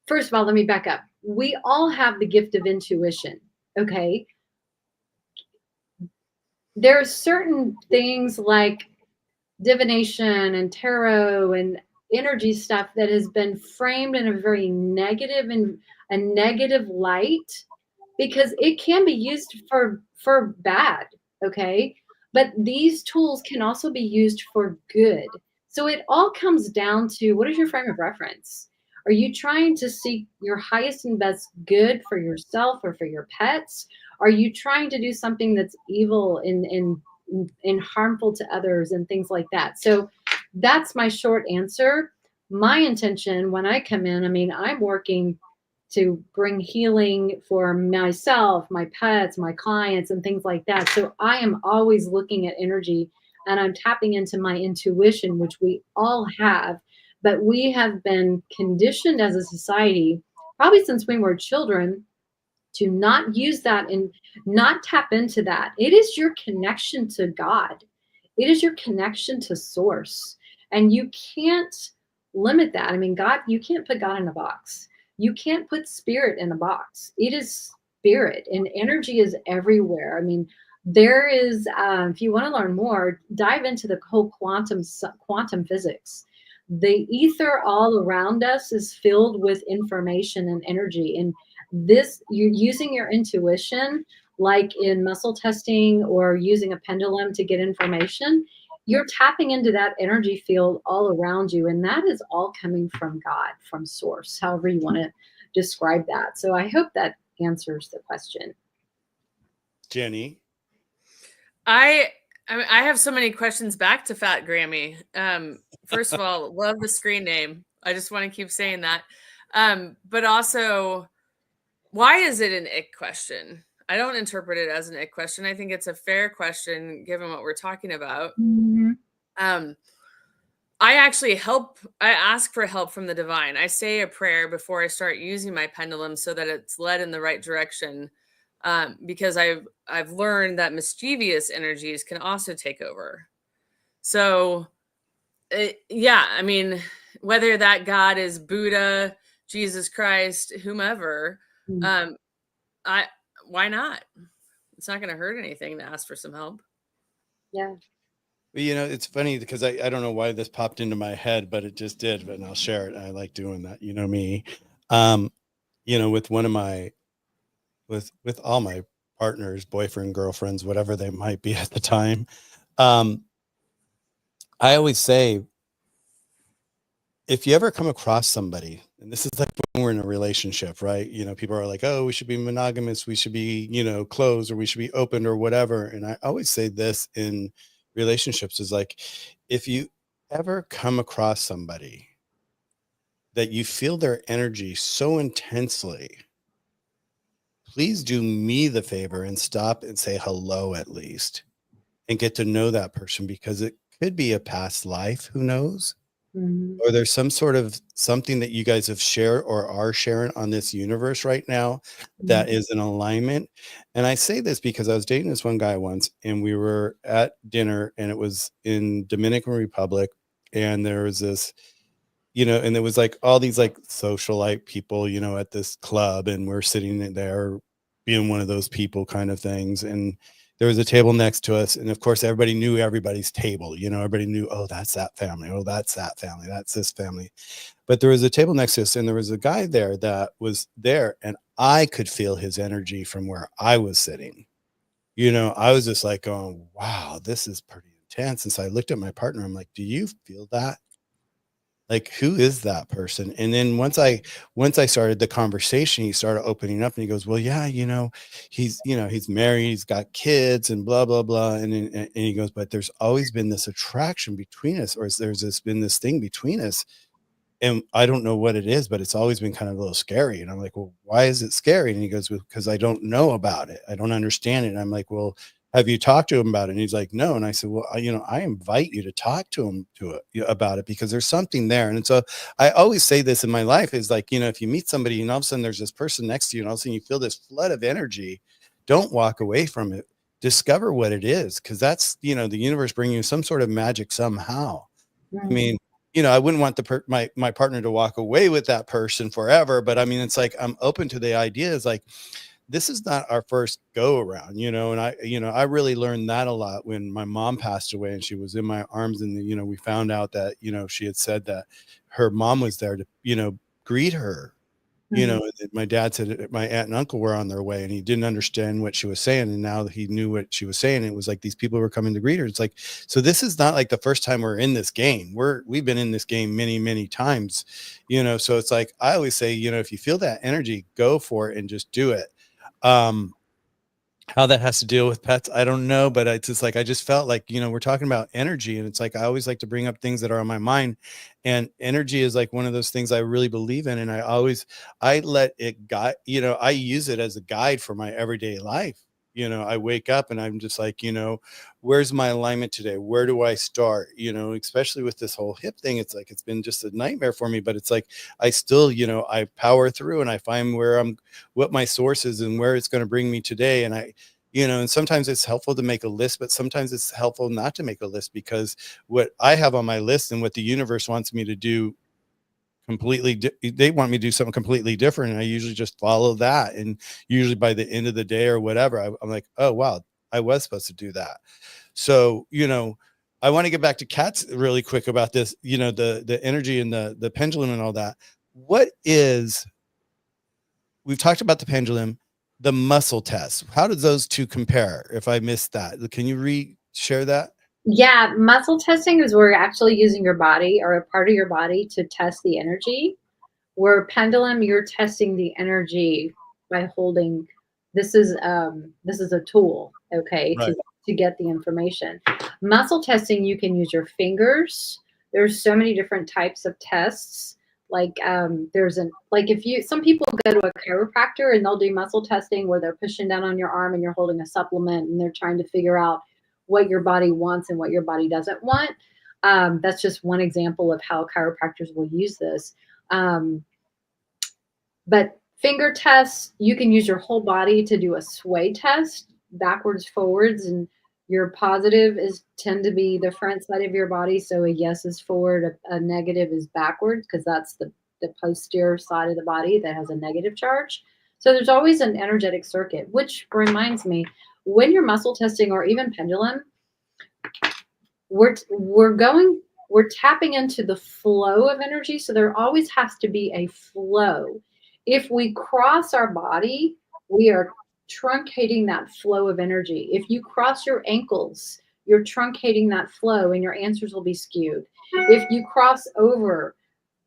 first of all, let me back up. We all have the gift of intuition. Okay. There are certain things like divination and tarot and energy stuff that has been framed in a very negative and a negative light because it can be used for bad, okay? But these tools can also be used for good. So it all comes down to what is your frame of reference? Are you trying to seek your highest and best good for yourself or for your pets? Are you trying to do something that's evil and harmful to others and things like that? So that's my short answer. My intention when I come in, I mean, I'm working to bring healing for myself, my pets, my clients, and things like that. So I am always looking at energy and I'm tapping into my intuition, which we all have, but we have been conditioned as a society, probably since we were children, to not use that and not tap into that. It is your connection to God. It is your connection to source. And you can't limit that. I mean, God, you can't put God in a box. You can't put spirit in a box. It is spirit and energy is everywhere. I mean, there is, if you want to learn more, dive into the whole quantum physics. The ether all around us is filled with information and energy. And this, you're using your intuition, like in muscle testing or using a pendulum to get information, you're tapping into that energy field all around you. And that is all coming from God, from source, however you want to describe that. So I hope that answers the question. Jenny? I have so many questions back to Fat Grammy. First of all, love the screen name. I just want to keep saying that. But also, why is it an ick question? I don't interpret it as an ick question. I think it's a fair question given what we're talking about. I actually I ask for help from the divine. I say a prayer before I start using my pendulum so that it's led in the right direction. Because I've learned that mischievous energies can also take over. So, yeah, I mean, whether that God is Buddha, Jesus Christ, whomever, why not? It's not going to hurt anything to ask for some help. Yeah. You know, it's funny because I don't know why this popped into my head, but it just did. But I'll share it. I like doing that. You know me. You know, with one of my with all my partners, boyfriend, girlfriends, whatever they might be at the time. I always say, if you ever come across somebody, and this is like when we're in a relationship, right? You know, people are like, oh, we should be monogamous, we should be, you know, closed, or we should be open or whatever. And I always say this in relationships is like, if you ever come across somebody that you feel their energy so intensely, please do me the favor and stop and say hello at least and get to know that person, because it could be a past life, who knows? Or there's some sort of something that you guys have shared or are sharing on this universe right now that is in alignment. And I say this because I was dating this one guy once, and we were at dinner, and it was in Dominican Republic, and there was this, you know, and there was like all these like socialite people, you know, at this club, and we're sitting there being one of those people kind of things. And there was a table next to us, and of course everybody knew everybody's table, you know, everybody knew, oh, that's that family, oh, that's that family, that's this family. But there was a table next to us, and there was a guy there that was there, and I could feel his energy from where I was sitting. You know, I was just like going, wow, this is pretty intense. And so I looked at my partner. I'm like, do you feel that? Like, who is that person? And then once I started the conversation, he started opening up and he goes, well, yeah, he's married, he's got kids and blah, blah, blah. And he goes, but there's always been this attraction between us, or been this thing between us. And I don't know what it is, but it's always been kind of a little scary. And I'm like, well, why is it scary? And he goes, well, because I don't know about it. I don't understand it. And I'm like, well, have you talked to him about it? And he's like, no. And I said, well, I invite you to talk to him about it, because there's something there. And so I always say this in my life is like, if you meet somebody and all of a sudden there's this person next to you and all of a sudden you feel this flood of energy, don't walk away from it. Discover what it is. Cause that's, the universe bringing you some sort of magic somehow. I mean, I wouldn't want my partner to walk away with that person forever, but I mean, it's like, I'm open to the idea. Is like, this is not our first go around, and I really learned that a lot when my mom passed away and she was in my arms, and we found out that, she had said that her mom was there to, greet her. My dad said my aunt and uncle were on their way and he didn't understand what she was saying. And now that he knew what she was saying, it was like these people were coming to greet her. It's like, so this is not like the first time we're in this game. We've been in this game many, many times, so it's like, I always say, if you feel that energy, go for it and just do it. How that has to deal with pets, I don't know, but it's just like, I just felt like, we're talking about energy, and it's like, I always like to bring up things that are on my mind, and energy is like one of those things I really believe in. And I let it guide, I use it as a guide for my everyday life. I wake up and I'm just like, where's my alignment today? Where do I start? Especially with this whole hip thing, it's like, it's been just a nightmare for me, but it's like, I still, I power through and I find what my source is and where it's going to bring me today. And and sometimes it's helpful to make a list, but sometimes it's helpful not to make a list, because what I have on my list and what the universe wants me to do they want me to do something completely different, and I usually just follow that. And usually by the end of the day or whatever, I'm like, oh wow, I was supposed to do that. So I want to get back to cats really quick about this, the energy and the pendulum and all that. We've talked about the pendulum, the muscle test. How do those two compare? If I missed that, can you share that? Yeah, muscle testing is where you're actually using your body or a part of your body to test the energy. Where pendulum, you're testing the energy by holding. This is a tool, okay, Right. to get the information. Muscle testing, you can use your fingers. There's so many different types of tests. Like some people go to a chiropractor and they'll do muscle testing where they're pushing down on your arm and you're holding a supplement and they're trying to figure out what your body wants and what your body doesn't want. That's just one example of how chiropractors will use this. But finger tests, you can use your whole body to do a sway test, backwards, forwards, and your positive tend to be the front side of your body. So a yes is forward, a negative is backwards, because that's the posterior side of the body that has a negative charge. So there's always an energetic circuit, which reminds me, when you're muscle testing or even pendulum, we're tapping into the flow of energy. So there always has to be a flow. If we cross our body, we are truncating that flow of energy. If you cross your ankles, you're truncating that flow and your answers will be skewed. If you cross over,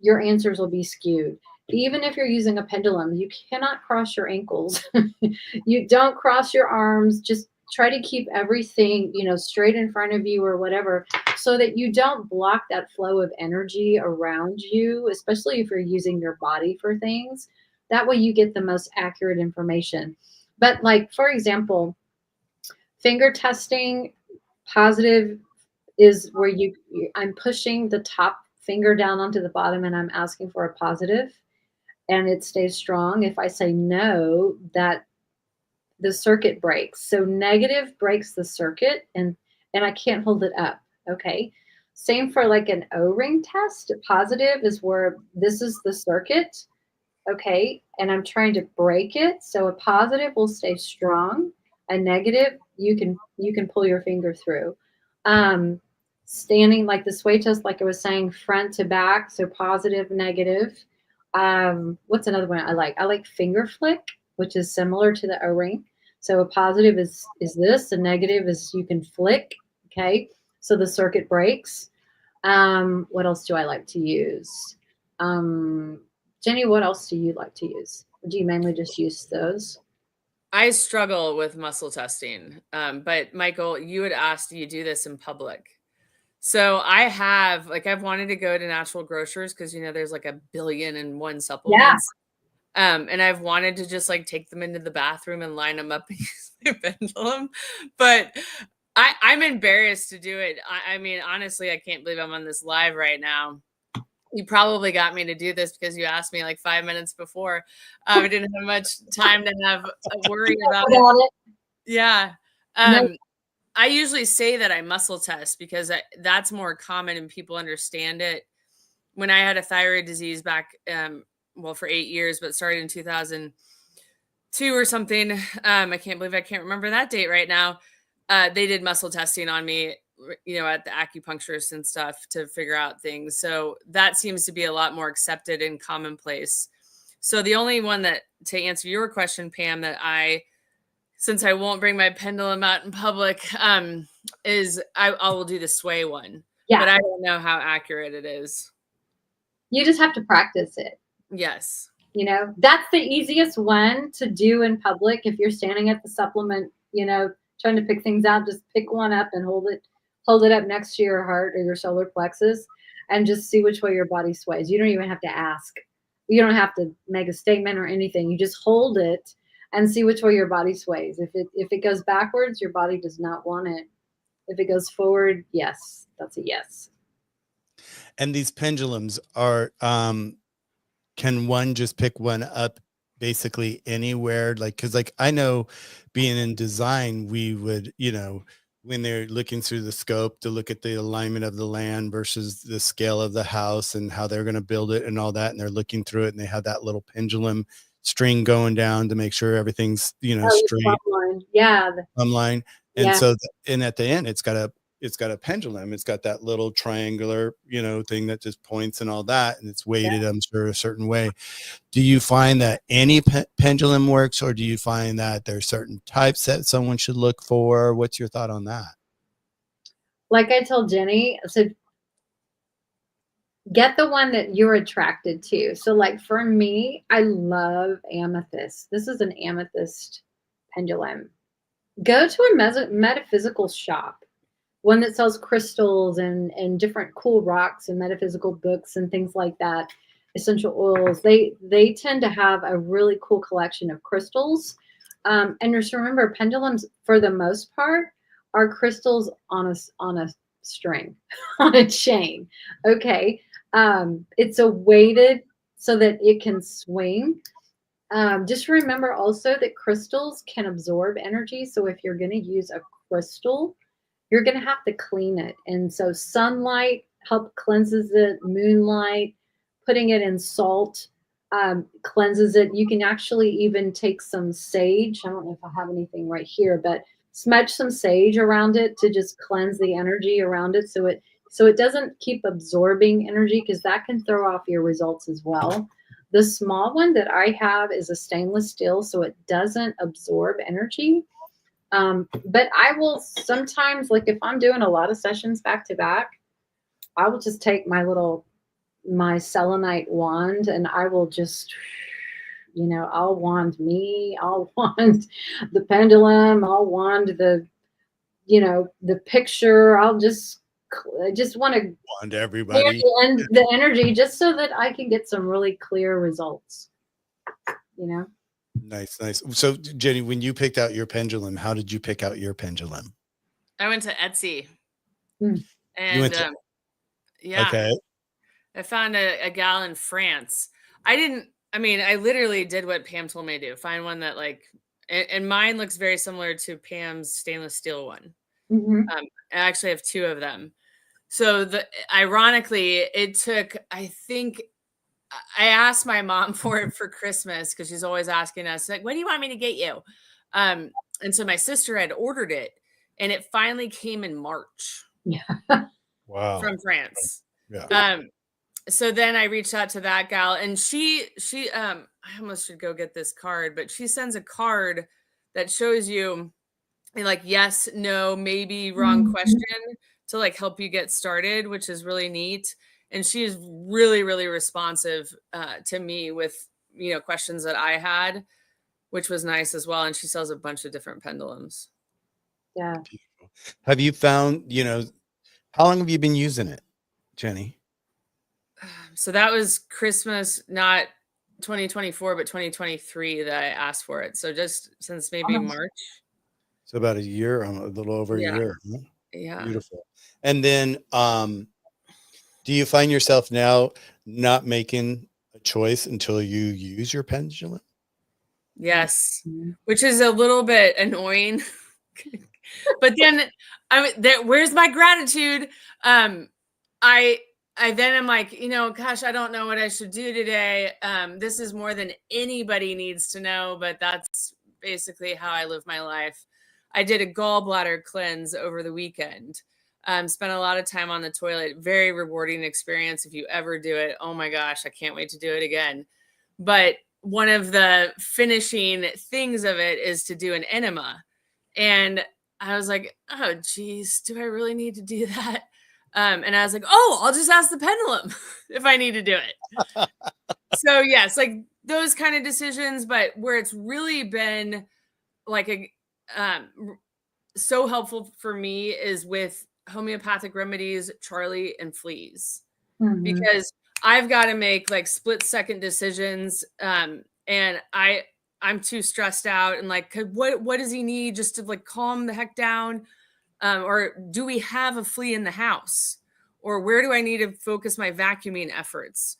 your answers will be skewed. Even if you're using a pendulum, you cannot cross your ankles. You don't cross your arms. Just try to keep everything, straight in front of you or whatever, so that you don't block that flow of energy around you, especially if you're using your body for things. That way you get the most accurate information. But like, for example, finger testing, positive is where I'm pushing the top finger down onto the bottom and I'm asking for a positive and it stays strong. If I say no, that the circuit breaks. So negative breaks the circuit and I can't hold it up. Okay. Same for like an O-ring test. Positive is where this is the circuit. Okay. And I'm trying to break it. So a positive will stay strong. A negative, you can pull your finger through. Standing like the sway test, like I was saying, front to back. So positive, negative. What's another one I like? I like finger flick, which is similar to the O-ring. So a positive is this, a negative is you can flick, okay? so the circuit breaks. What else do I like to use? Jenny, what else do you like to use? Or do you mainly just use those? I struggle with muscle testing. But Michael, you had asked, do you do this in public? So I've wanted to go to natural grocers because, there's like 1,000,000,001 supplements. And I've wanted to just like take them into the bathroom and line them up and use my pendulum. But I'm embarrassed to do it. I mean, honestly, I can't believe I'm on this live right now. You probably got me to do this because you asked me like 5 minutes before. I didn't have much time to have a worry about it. Yeah. No. I usually say that I muscle test because that's more common and people understand it. When I had a thyroid disease back, for 8 years, but started in 2002 or something. I can't believe I can't remember that date right now. They did muscle testing on me, at the acupuncturist and stuff to figure out things. So that seems to be a lot more accepted and commonplace. So the only one that, to answer your question, Pam, that since I won't bring my pendulum out in public, is I will do the sway one. Yeah. But I don't know how accurate it is. You just have to practice it. Yes. That's the easiest one to do in public. If you're standing at the supplement, trying to pick things out, just pick one up and hold it up next to your heart or your solar plexus and just see which way your body sways. You don't even have to ask. You don't have to make a statement or anything. You just hold it and see which way your body sways. If it goes backwards, your body does not want it. If it goes forward, yes, that's a yes. And these pendulums are, can one just pick one up basically anywhere? Cause I know being in design, we would, when they're looking through the scope to look at the alignment of the land versus the scale of the house and how they're going to build it and all that. And they're looking through it and they have that little pendulum string going down to make sure everything's, straight. Yeah. Plumb line. And so, and at the end, it's got a pendulum. It's got that little triangular, thing that just points and all that. And it's weighted, I'm sure, a certain way. Do you find that any pendulum works, or do you find that there's certain types that someone should look for? What's your thought on that? Like I told Jenny, so get the one that you're attracted to. So like for me, I love amethyst. This is an amethyst pendulum. Go to a metaphysical shop, one that sells crystals and different cool rocks and metaphysical books and things like that, essential oils. They tend to have a really cool collection of crystals. And just remember, pendulums, for the most part, are crystals on a string, on a chain. Okay. It's a weighted so that it can swing. Just remember also that crystals can absorb energy. So if you're going to use a crystal, you're going to have to clean it. And so sunlight cleanses it, moonlight, putting it in salt cleanses it. You can actually even take some sage. I don't know if I have anything right here, but smudge some sage around it to just cleanse the energy around it so it doesn't keep absorbing energy, because that can throw off your results as well. The small one that I have is a stainless steel, so it doesn't absorb energy. But I will sometimes, like if I'm doing a lot of sessions back to back, I will just take my selenite wand and I will just, I'll wand me, I'll wand the pendulum, I'll wand the picture. I just want to wand everybody and the energy just so that I can get some really clear results, Nice. So Jenny, when you picked out your pendulum, how did you pick out your pendulum? I went to Etsy. And yeah. Okay. I found a gal in France. I literally did what Pam told me to do. Find one that and mine looks very similar to Pam's stainless steel one. Mm-hmm. I actually have two of them. So ironically, it took, I asked my mom for it for Christmas because she's always asking us, like, what do you want me to get you? And so my sister had ordered it and it finally came in March. Yeah. Wow. From France. Yeah. So then I reached out to that gal and she I almost should go get this card, but she sends a card that shows you like yes, no, maybe, wrong question to like help you get started, which is really neat. And she is really, really responsive to me with, you know, questions that I had, which was nice as well. And she sells a bunch of different pendulums. Yeah. Beautiful. Have you found, you know, how long have you been using it, Jenny? So that was Christmas, not 2024, but 2023 that I asked for it. So just since maybe March. So about a year, a little over a year. Huh? Yeah. Beautiful. And then, do you find yourself now not making a choice until you use your pendulum? Yes. Which is a little bit annoying. But then where's my gratitude? I then am like, you know, gosh, I don't know what I should do today. This is more than anybody needs to know, but that's basically how I live my life. I did a gallbladder cleanse over the weekend. Spent a lot of time on the toilet. Very rewarding experience. If you ever do it, oh my gosh, I can't wait to do it again. But one of the finishing things of it is to do an enema. And I was like, oh, geez, do I really need to do that? And I was like, oh, I'll just ask the pendulum if I need to do it. So yes, like those kind of decisions, but where it's really been like so helpful for me is with homeopathic remedies, Charlie, and fleas, because I've got to make like split-second decisions, and I'm too stressed out and like, what does he need just to like calm the heck down? Or do we have a flea in the house? Or where do I need to focus my vacuuming efforts?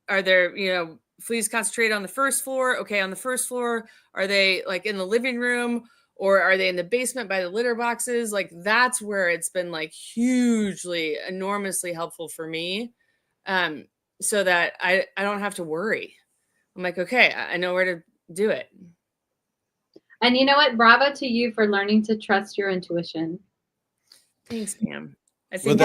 Are there, you know, fleas concentrated on the first floor? Okay, on the first floor. Are they like in the living room? Or are they in the basement by the litter boxes? Like that's where it's been like hugely, enormously helpful for me. So that I don't have to worry. I'm like, okay, I know where to do it. And you know what? Bravo to you for learning to trust your intuition. Thanks, Pam. I think Well,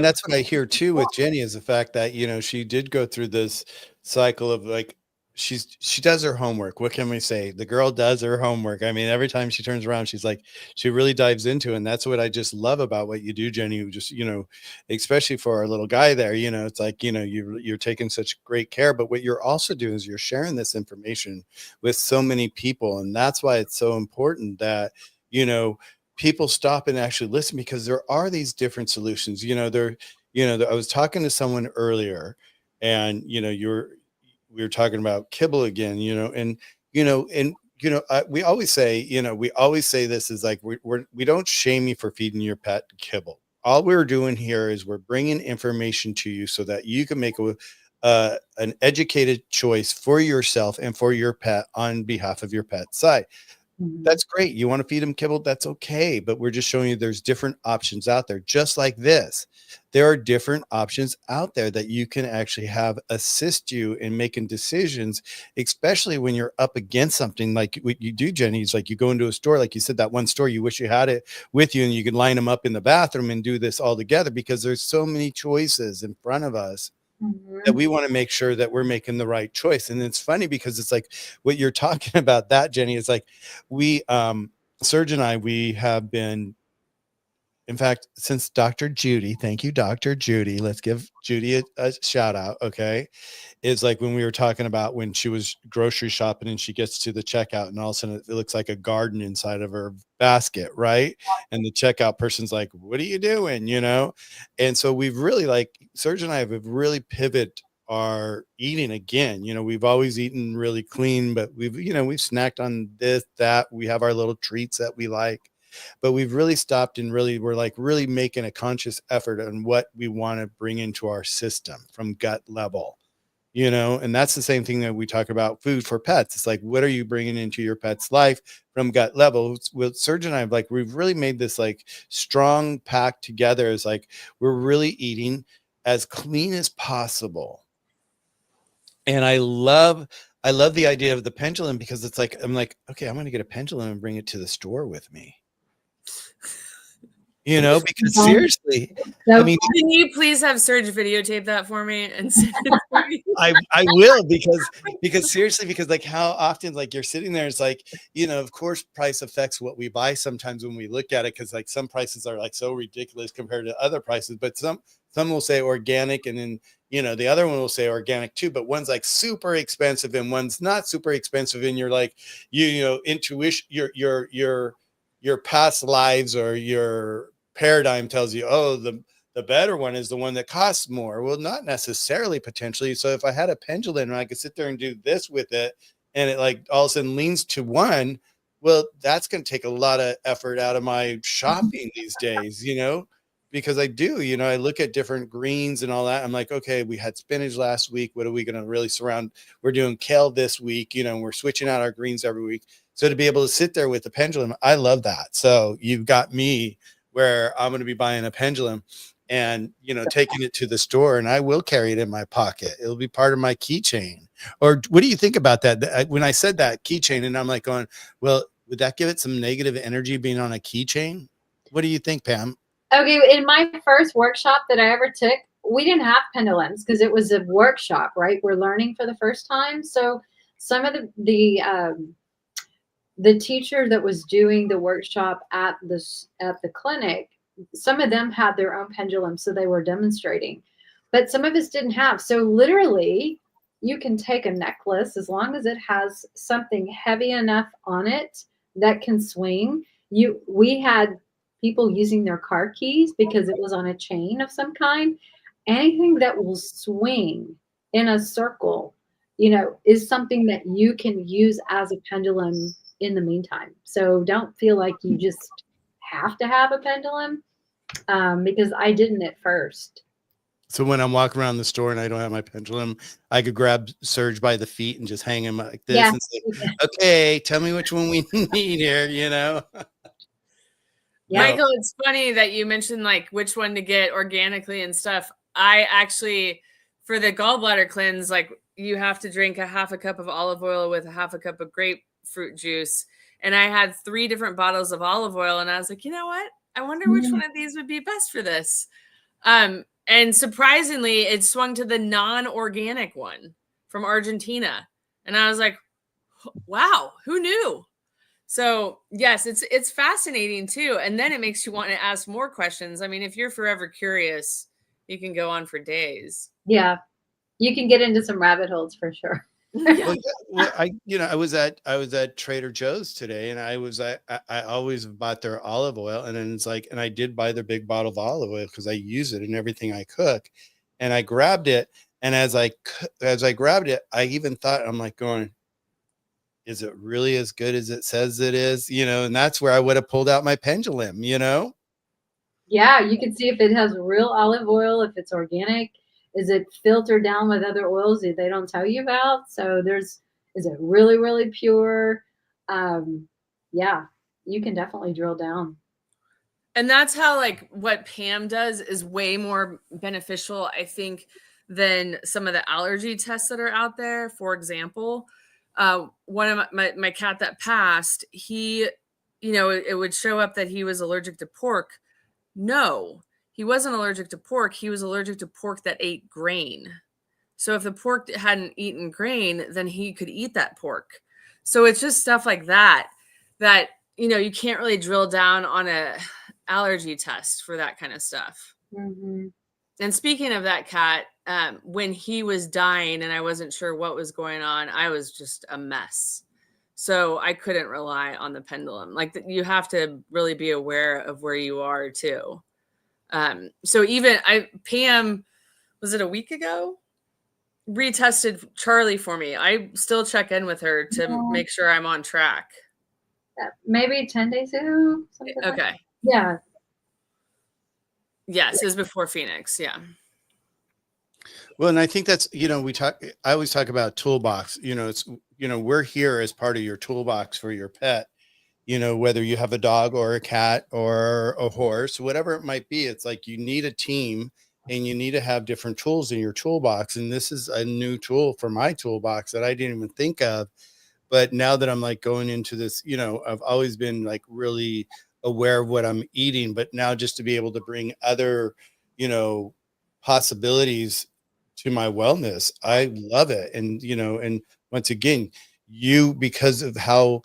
that's what I hear too with Jenny is the fact that, you know, she did go through this cycle of like, she does her homework. What can we say? The girl does her homework. I mean, every time she turns around, she's like, she really dives into it. And that's what I just love about what you do, Jenny. You just, you know, especially for our little guy there, you know, it's like, you know, you're taking such great care, but what you're also doing is you're sharing this information with so many people. And that's why it's so important that, you know, people stop and actually listen, because there are these different solutions. You know, I was talking to someone earlier, and you know, we were talking about kibble again, you know, and we always say, you know, we always say this is like, we don't shame you for feeding your pet kibble. All we're doing here is we're bringing information to you so that you can make an educated choice for yourself and for your pet on behalf of your pet's side. That's great. You want to feed them kibble, that's okay. But we're just showing you there's different options out there. Just like this, there are different options out there that you can actually have assist you in making decisions, especially when you're up against something like what you do, Jenny. It's like you go into a store, like you said, that one store, you wish you had it with you and you could line them up in the bathroom and do this all together, because there's so many choices in front of us. That we want to make sure that we're making the right choice. And it's funny because it's like what you're talking about, that Jenny, is like Serge and I, we have been, in fact, since Dr. Judy, thank you, Dr. Judy. Let's give Judy a shout out. Okay. Is like when we were talking about when she was grocery shopping and she gets to the checkout and all of a sudden it looks like a garden inside of her basket, right? And the checkout person's like, what are you doing? You know? And so we've really, like, Serge and I have really pivoted our eating again. You know, we've always eaten really clean, but we've snacked on this, that. We have our little treats that we like, but we've really stopped and we're like really making a conscious effort on what we want to bring into our system from gut level. You know, and that's the same thing that we talk about food for pets. It's like, what are you bringing into your pet's life from gut level? With Serge and I, like, we've really made this like strong pact together. Is like, we're really eating as clean as possible. And I love the idea of the pendulum, because it's like, I'm like, okay, I'm going to get a pendulum and bring it to the store with me. you know, because Um, seriously, so I mean, Can you please have Serge videotape that for me and send it to me? I will, because seriously, because like how often like you're sitting there, it's like, you know, of course price affects what we buy sometimes when we look at it, because like some prices are like so ridiculous compared to other prices, but some will say organic, and then, you know, the other one will say organic too, but one's like super expensive and one's not super expensive, and you're like, you know, intuition, your past lives or your paradigm tells you, oh, the better one is the one that costs more. Well, not necessarily, potentially. So if I had a pendulum and I could sit there and do this with it, and it like all of a sudden leans to one, well, that's going to take a lot of effort out of my shopping these days, you know, because I do, you know, I look at different greens and all that. I'm like, okay, we had spinach last week. What are we going to really surround? We're doing kale this week, you know, we're switching out our greens every week. So to be able to sit there with the pendulum, I love that. So you've got me where I'm going to be buying a pendulum and, you know, taking it to the store, and I will carry it in my pocket. It'll be part of my keychain. Or what do you think about that? When I said that keychain, and I'm like going, well, would that give it some negative energy being on a keychain? What do you think, Pam? okay, in my first workshop that I ever took, we didn't have pendulums because it was a workshop, right? We're learning for the first time. So some of the teacher that was doing the workshop at the clinic, some of them had their own pendulum, so they were demonstrating, but some of us didn't have. So literally, you can take a necklace as long as it has something heavy enough on it that can swing. We had people using their car keys because it was on a chain of some kind. Anything that will swing in a circle, you know, is something that you can use as a pendulum in the meantime. So don't feel like you just have to have a pendulum, because I didn't at first. So when I'm walking around the store and I don't have my pendulum, I could grab Serge by the feet and just hang him like this Yeah. and say, okay, tell me which one we need here, you know? Yeah. Michael, it's funny that you mentioned like which one to get organically and stuff. I actually, for the gallbladder cleanse, like you have to drink a half a cup of olive oil with a half a cup of grapefruit juice. And I had 3 different bottles of olive oil, and I was like, you know what? I wonder which one of these would be best for this. And surprisingly, it swung to the non-organic one from Argentina. And I was like, wow, who knew? So yes, it's fascinating too. And then it makes you want to ask more questions. I mean, if you're forever curious, you can go on for days. Yeah. You can get into some rabbit holes for sure. Well, I was at Trader Joe's today, and I always bought their olive oil, and then it's like, and I did buy their big bottle of olive oil because I use it in everything I cook, and I grabbed it, and as I grabbed it, I even thought, I'm like going, is it really as good as it says it is? You know, and that's where I would have pulled out my pendulum, you know? Yeah, you can see if it has real olive oil, if it's organic. Is it filtered down with other oils that they don't tell you about? So is it really, really pure? Yeah, you can definitely drill down. And that's how like what Pam does is way more beneficial, I think, than some of the allergy tests that are out there. For example, one of my cat that passed, he, you know, it would show up that he was allergic to pork. No, he wasn't allergic to pork. He was allergic to pork that ate grain. So if the pork hadn't eaten grain, then he could eat that pork. So it's just stuff like that, you know, you can't really drill down on a allergy test for that kind of stuff. Mm-hmm. And speaking of that cat, when he was dying and I wasn't sure what was going on, I was just a mess. So I couldn't rely on the pendulum. Like you have to really be aware of where you are too. So even Pam, was it a week ago? Retested Charlie for me. I still check in with her to make sure I'm on track. Maybe 10 days ago. Okay. Like yeah. Yes, it was before Phoenix. Yeah. Well, and I think that's, you know, I always talk about toolbox, you know, it's, you know, we're here as part of your toolbox for your pet, you know, whether you have a dog or a cat or a horse, whatever it might be. It's like you need a team and you need to have different tools in your toolbox. And this is a new tool for my toolbox that I didn't even think of. But now that I'm like going into this, you know, I've always been like really aware of what I'm eating, but now just to be able to bring other, possibilities to my wellness, I love it. And, and once again, because of how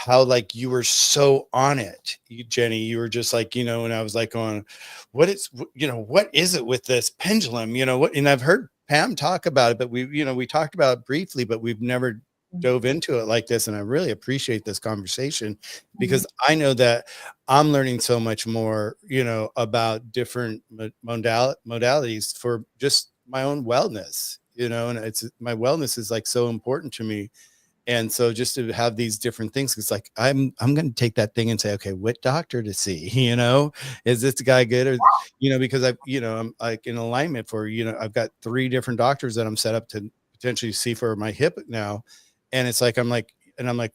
like you were so on it, Jenny, you were just like, and I was like going, what is it with this pendulum, and I've heard Pam talk about it, but we talked about it briefly, but we've never dove into it like this. And I really appreciate this conversation, because I know that I'm learning so much more, about different modalities for just my own wellness, and my wellness is like so important to me. And so just to have these different things, it's like I'm going to take that thing and say, okay, what doctor to see? Is this guy good? Or because I'm like in alignment for I've got 3 different doctors that I'm set up to potentially see for my hip now, and it's like I'm like,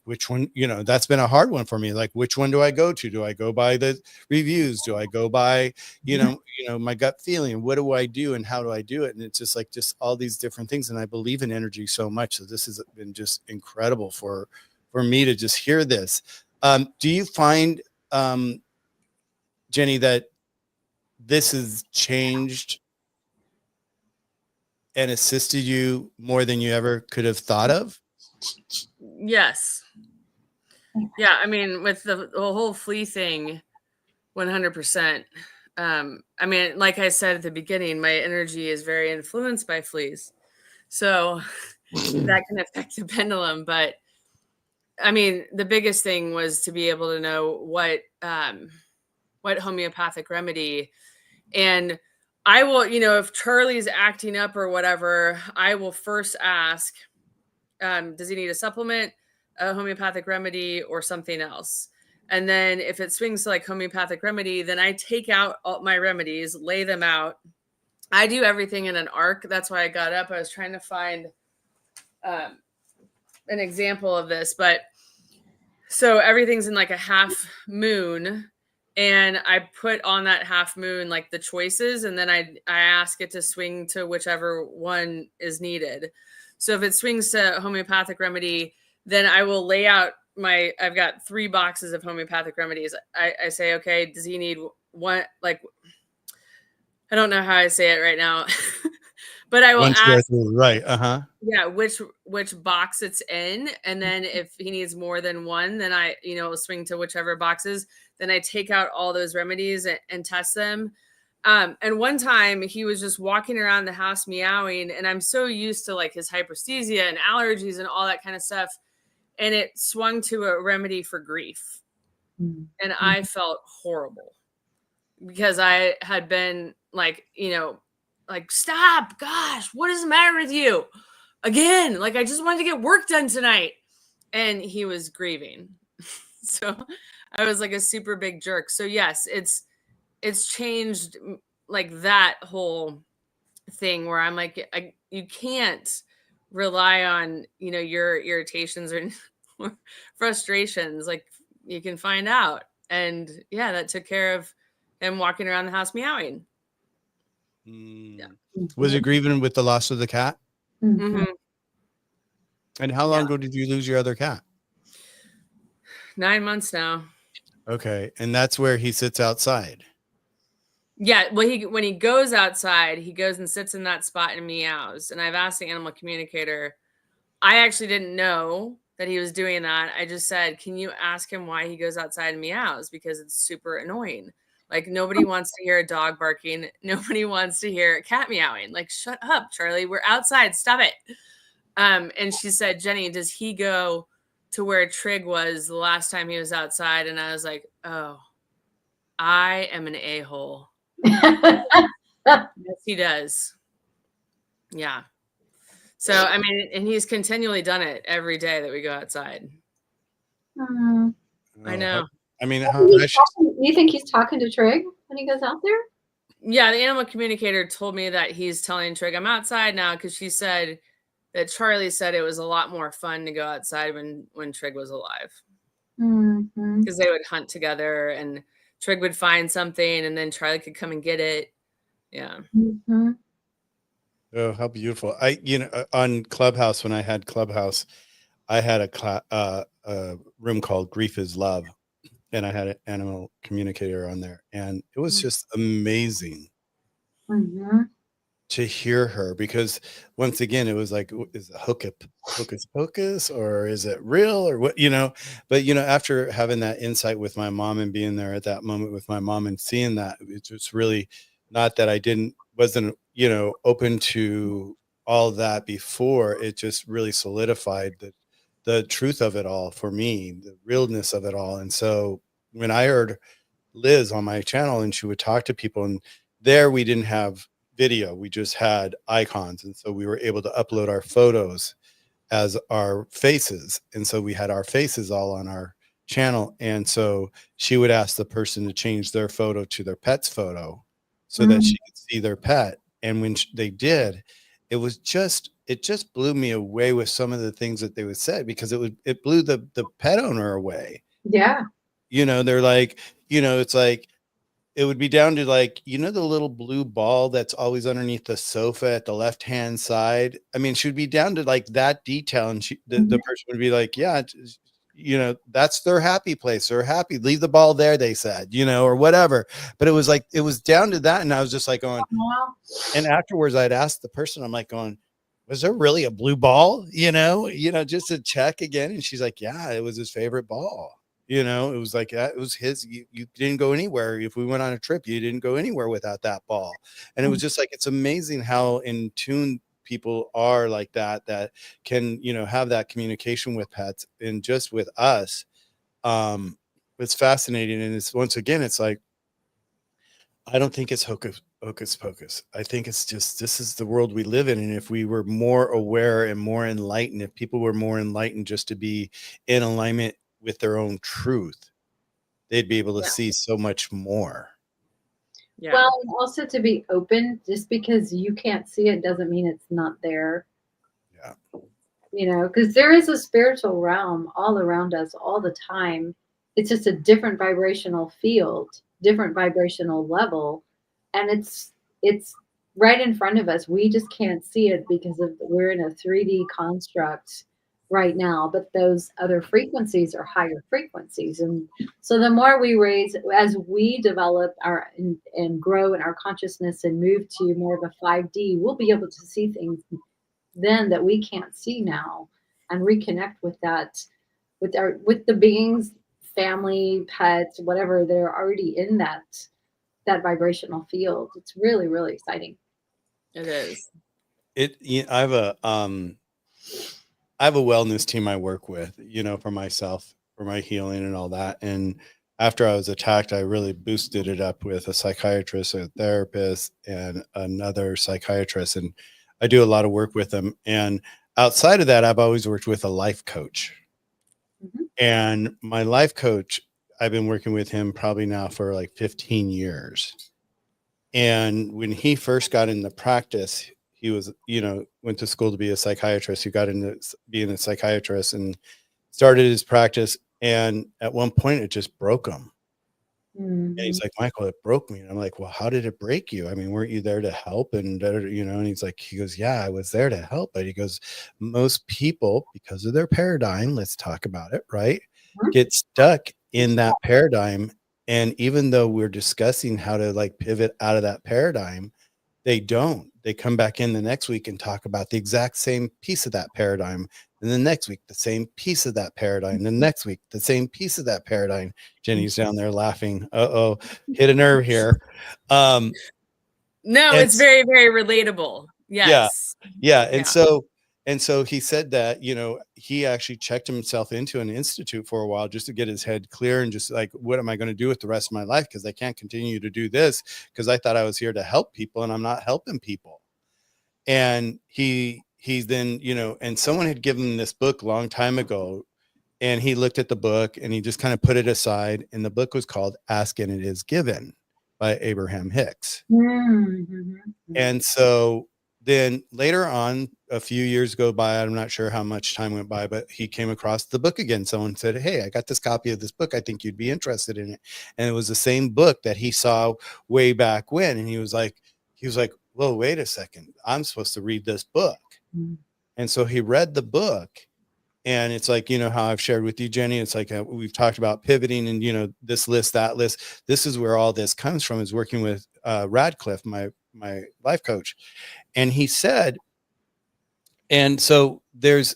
which one? That's been a hard one for me. Like, which one do I go to? Do I go by the reviews? Do I go by my gut feeling? What do I do and how do I do it? And it's just like all these different things. And I believe in energy so much. So this has been just incredible for me to just hear this. Do you find, Jenny, that this has changed and assisted you more than you ever could have thought of? Yes. Yeah, I mean, with the whole flea thing, 100%. I mean, like I said at the beginning, my energy is very influenced by fleas. So that can affect the pendulum. But I mean, the biggest thing was to be able to know what homeopathic remedy. And I will, if Charlie's acting up or whatever, I will first ask, does he need a supplement, a homeopathic remedy, or something else? And then if it swings to like homeopathic remedy, then I take out all my remedies, lay them out. I do everything in an arc. That's why I got up. I was trying to find an example of this, but so everything's in like a half moon, and I put on that half moon like the choices, and then I ask it to swing to whichever one is needed. So if it swings to homeopathic remedy, then I will lay out I've got 3 boxes of homeopathic remedies. I say, okay, does he need one? Like, I don't know how I say it right now, but I will ask, right. Yeah, which box it's in. And then if he needs more than one, then I, will swing to whichever boxes. Then I take out all those remedies and test them. And one time he was just walking around the house meowing, and I'm so used to like his hyperesthesia and allergies and all that kind of stuff. And it swung to a remedy for grief. And I felt horrible because I had been like, like, stop, gosh, what is the matter with you? Again, like I just wanted to get work done tonight. And he was grieving. So I was like a super big jerk. So yes, it's changed like that whole thing where I'm like, you can't rely on, your irritations or frustrations. Like you can find out. And yeah, that took care of him walking around the house meowing. Yeah. Was it grieving with the loss of the cat? Mm-hmm. And how long ago did you lose your other cat? 9 months now. Okay. And that's where he sits outside. Yeah. Well, when he goes outside, he goes and sits in that spot and meows. And I've asked the animal communicator. I actually didn't know that he was doing that. I just said, can you ask him why he goes outside and meows? Because it's super annoying. Like nobody wants to hear a dog barking. Nobody wants to hear a cat meowing. Like, shut up, Charlie. We're outside. Stop it. And she said, Jenny, does he go to where Trig was the last time he was outside? And I was like, oh, I am an a-hole. Yes, he does. Yeah. So, I mean, and he's continually done it every day that we go outside. I know. I mean, you think he's talking to Trig when he goes out there? Yeah, the animal communicator told me that he's telling Trig, I'm outside now, because she said that Charlie said it was a lot more fun to go outside when Trig was alive. Because they would hunt together and Trig would find something and then Charlie could come and get it. Yeah. Oh, how beautiful. On Clubhouse, when I had Clubhouse, I had a room called Grief is Love. and I had an animal communicator on there, and it was Mm. just amazing Mm-hmm. to hear her, because once again it was like, is it hocus pocus, or is it real, or what, but after having that insight with my mom and being there at that moment with my mom and seeing that, it's just really, not that I wasn't open to all that before, it just really solidified the truth of it all for me, the realness of it all. And so when I heard Liz on my channel and she would talk to people, and there we didn't have video, we just had icons, and so we were able to upload our photos as our faces, and so we had our faces all on our channel. And so she would ask the person to change their photo to their pet's photo so that Mm. she could see their pet. And when they did, it just blew me away with some of the things that they would say, because it blew the pet owner away. Yeah. They're like, it's like, it would be down to like, the little blue ball that's always underneath the sofa at the left hand side. I mean, she would be down to like that detail, and the Mhm. person would be like, yeah, that's their happy place. They're happy. Leave the ball there, they said, or whatever. But it was like, it was down to that. And I was just like going, Well, and afterwards I'd ask the person, I'm like going, was there really a blue ball? Just to check again. And she's like, yeah, it was his favorite ball. It was like, it was his, you didn't go anywhere. If we went on a trip, you didn't go anywhere without that ball. And it was just like, it's amazing how in tune people are like that can, have that communication with pets and just with us. It's fascinating. And it's, once again, it's like, I don't think it's hocus pocus. I think it's just, this is the world we live in. And if we were more aware and more enlightened, if people were more enlightened just to be in alignment with their own truth, they'd be able to yeah. see so much more. Yeah. Well, and also to be open, just because you can't see it doesn't mean it's not there. Yeah. Because there is a spiritual realm all around us all the time. It's just a different vibrational field, different vibrational level, and it's right in front of us. We just can't see it because we're in a 3D construct right now, but those other frequencies are higher frequencies. And so the more we raise, as we develop and grow in our consciousness and move to more of a 5D, we'll be able to see things then that we can't see now, and reconnect with that, with the beings, family, pets, whatever, they're already in that vibrational field. It's really, really exciting. It is. I have a wellness team I work with, for myself, for my healing and all that. And after I was attacked, I really boosted it up with a psychiatrist, a therapist, and another psychiatrist. And I do a lot of work with them. And outside of that, I've always worked with a life coach. Mhm. And my life coach, I've been working with him probably now for like 15 years. And when he first got into practice, he was, went to school to be a psychiatrist. He got into being a psychiatrist and started his practice. And at one point, it just broke him. And Mhm. he's like, Michael, it broke me. And I'm like, well, how did it break you? I mean, weren't you there to help? And, and he's like, he goes, yeah, I was there to help. But he goes, most people, because of their paradigm, let's talk about it, right, get stuck in that paradigm. And even though we're discussing how to like pivot out of that paradigm, they don't. They come back in the next week and talk about the exact same piece of that paradigm. And the next week, the same piece of that paradigm. The next week, the same piece of that paradigm. Jenny's down there laughing. Uh-oh, hit a nerve here. No, it's very, very relatable. Yes. Yeah. And so he said that, he actually checked himself into an institute for a while just to get his head clear and just like, what am I going to do with the rest of my life? Because I can't continue to do this, because I thought I was here to help people and I'm not helping people. And he's then, and someone had given him this book a long time ago, and he looked at the book and he just kind of put it aside. And the book was called Ask and It Is Given by Abraham Hicks. Mhm. And so then later on, a few years go by, I'm not sure how much time went by, but he came across the book again. Someone said, hey, I got this copy of this book. I think you'd be interested in it. And it was the same book that he saw way back when. And he was like, whoa, wait a second. I'm supposed to read this book. Mhm. And so he read the book, And it's like, how I've shared with you, Jenny, it's like we've talked about pivoting and, this list, that list. This is where all this comes from, is working with Radcliffe, my life coach. And he said, and so there's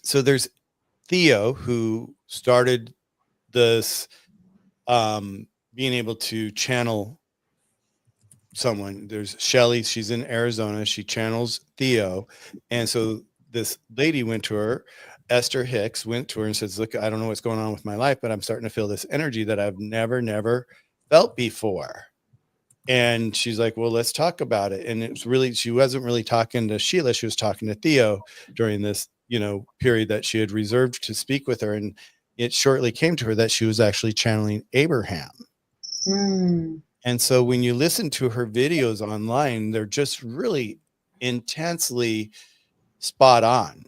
Theo, who started this being able to channel someone. There's Shelly, she's in Arizona, she channels Theo. And so this lady went to her, Esther Hicks went to her and says, look, I don't know what's going on with my life, but I'm starting to feel this energy that I've never felt before. And she's like, well, let's talk about it. And it's really, she wasn't really talking to Sheila, she was talking to Theo during this period that she had reserved to speak with her. And it shortly came to her that she was actually channeling Abraham. And so when you listen to her videos online, they're just really intensely spot on.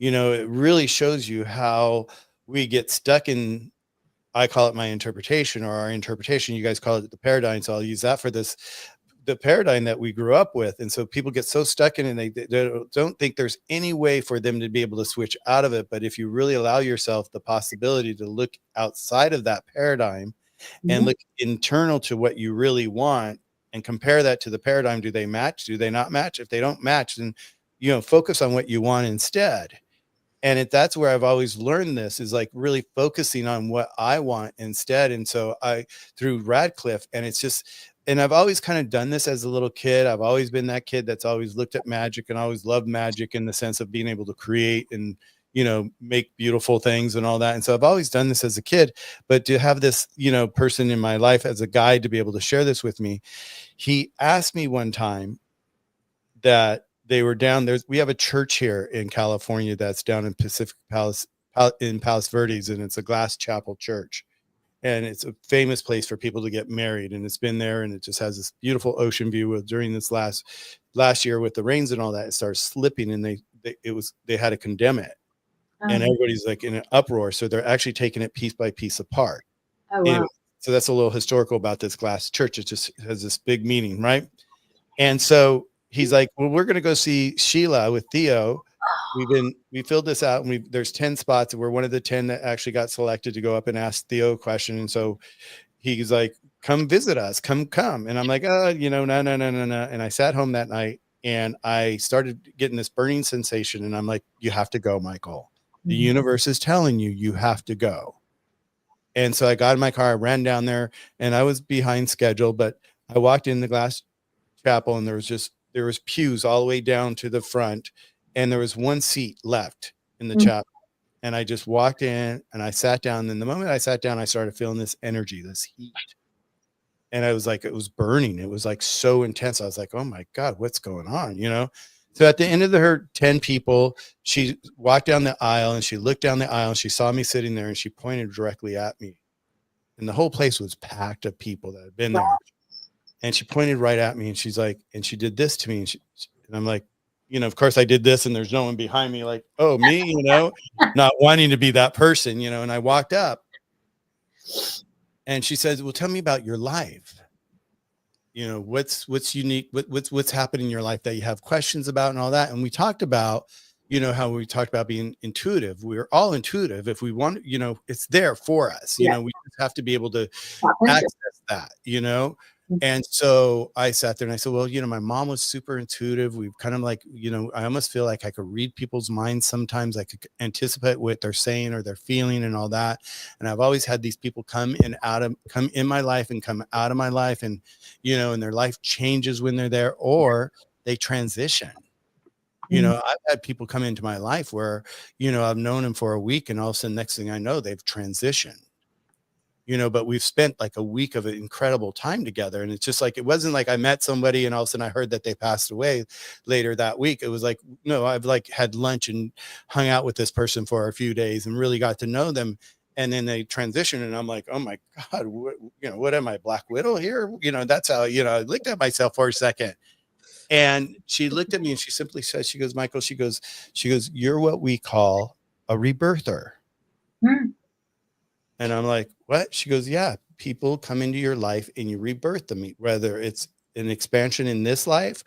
It really shows you how we get stuck in, I call it my interpretation, or our interpretation. You guys call it the paradigm. So I'll use that for this, the paradigm that we grew up with. And so people get so stuck in it, and they don't think there's any way for them to be able to switch out of it. But if you really allow yourself the possibility to look outside of that paradigm and look internal to what you really want and compare that to the paradigm, do they match? Do they not match? If they don't match, then, focus on what you want instead. And that's where I've always learned this, is like really focusing on what I want instead. And so through Radcliffe, and it's just, and I've always kind of done this as a little kid. I've always been that kid that's always looked at magic and always loved magic in the sense of being able to create and, make beautiful things and all that. And so I've always done this as a kid, but to have this, person in my life as a guide to be able to share this with me, he asked me one time that they were down there. We have a church here in California that's down in Pacific Palace, in Palos Verdes, and it's a glass chapel church. And it's a famous place for people to get married. And it's been there, and it just has this beautiful ocean view. During this last year with the rains and all that, it started slipping, and they had to condemn it. And everybody's like in an uproar. So they're actually taking it piece by piece apart. Oh, wow. Anyway, so that's a little historical about this glass church. It just has this big meaning, right? And so he's like, well, we're going to go see Sheila with Theo. We filled this out, and there's 10 spots. We're one of the 10 that actually got selected to go up and ask Theo a question. And so he's like, come visit us, come. And I'm like, no. And I sat home that night, and I started getting this burning sensation. And I'm like, you have to go, Michael. The universe is telling you, you have to go. And so I got in my car, I ran down there, and I was behind schedule, but I walked in the glass chapel, and there was pews all the way down to the front, and there was one seat left in the chapel. And I just walked in, and I sat down. And the moment I sat down, I started feeling this energy, this heat. And I was like, it was burning. It was like so intense. I was like, oh my God, what's going on? So at the end of her 10 people, she walked down the aisle, and she looked down the aisle, and she saw me sitting there, and she pointed directly at me. And the whole place was packed of people that had been there. And she pointed right at me, and she's like, and she did this to me. And I'm like, of course I did this, and there's no one behind me, like, oh, me, not wanting to be that person, and I walked up, and she says, well, tell me about your life. What's unique, what's happened in your life that you have questions about and all that. And we talked about, how we talked about being intuitive. We're all intuitive. If we want, it's there for us. We just have to be able to access that, And so I sat there and I said, well, my mom was super intuitive. We've kind of like, I almost feel like I could read people's minds. Sometimes I could anticipate what they're saying or they're feeling and all that. And I've always had these people come in my life and come out of my life, and, and their life changes when they're there, or they transition. I've had people come into my life where, I've known them for a week, and all of a sudden, next thing I know, they've transitioned. But we've spent like a week of incredible time together. And it's just like, it wasn't like I met somebody and all of a sudden I heard that they passed away later that week. It was like, no, I've like had lunch and hung out with this person for a few days and really got to know them. And then they transition, and I'm like, oh my God, what am I, Black Widow here? That's how, I looked at myself for a second. And she looked at me, and she simply said, she goes, Michael, she goes, you're what we call a rebirther. And I'm like, what? She goes, yeah, people come into your life and you rebirth them, whether it's an expansion in this life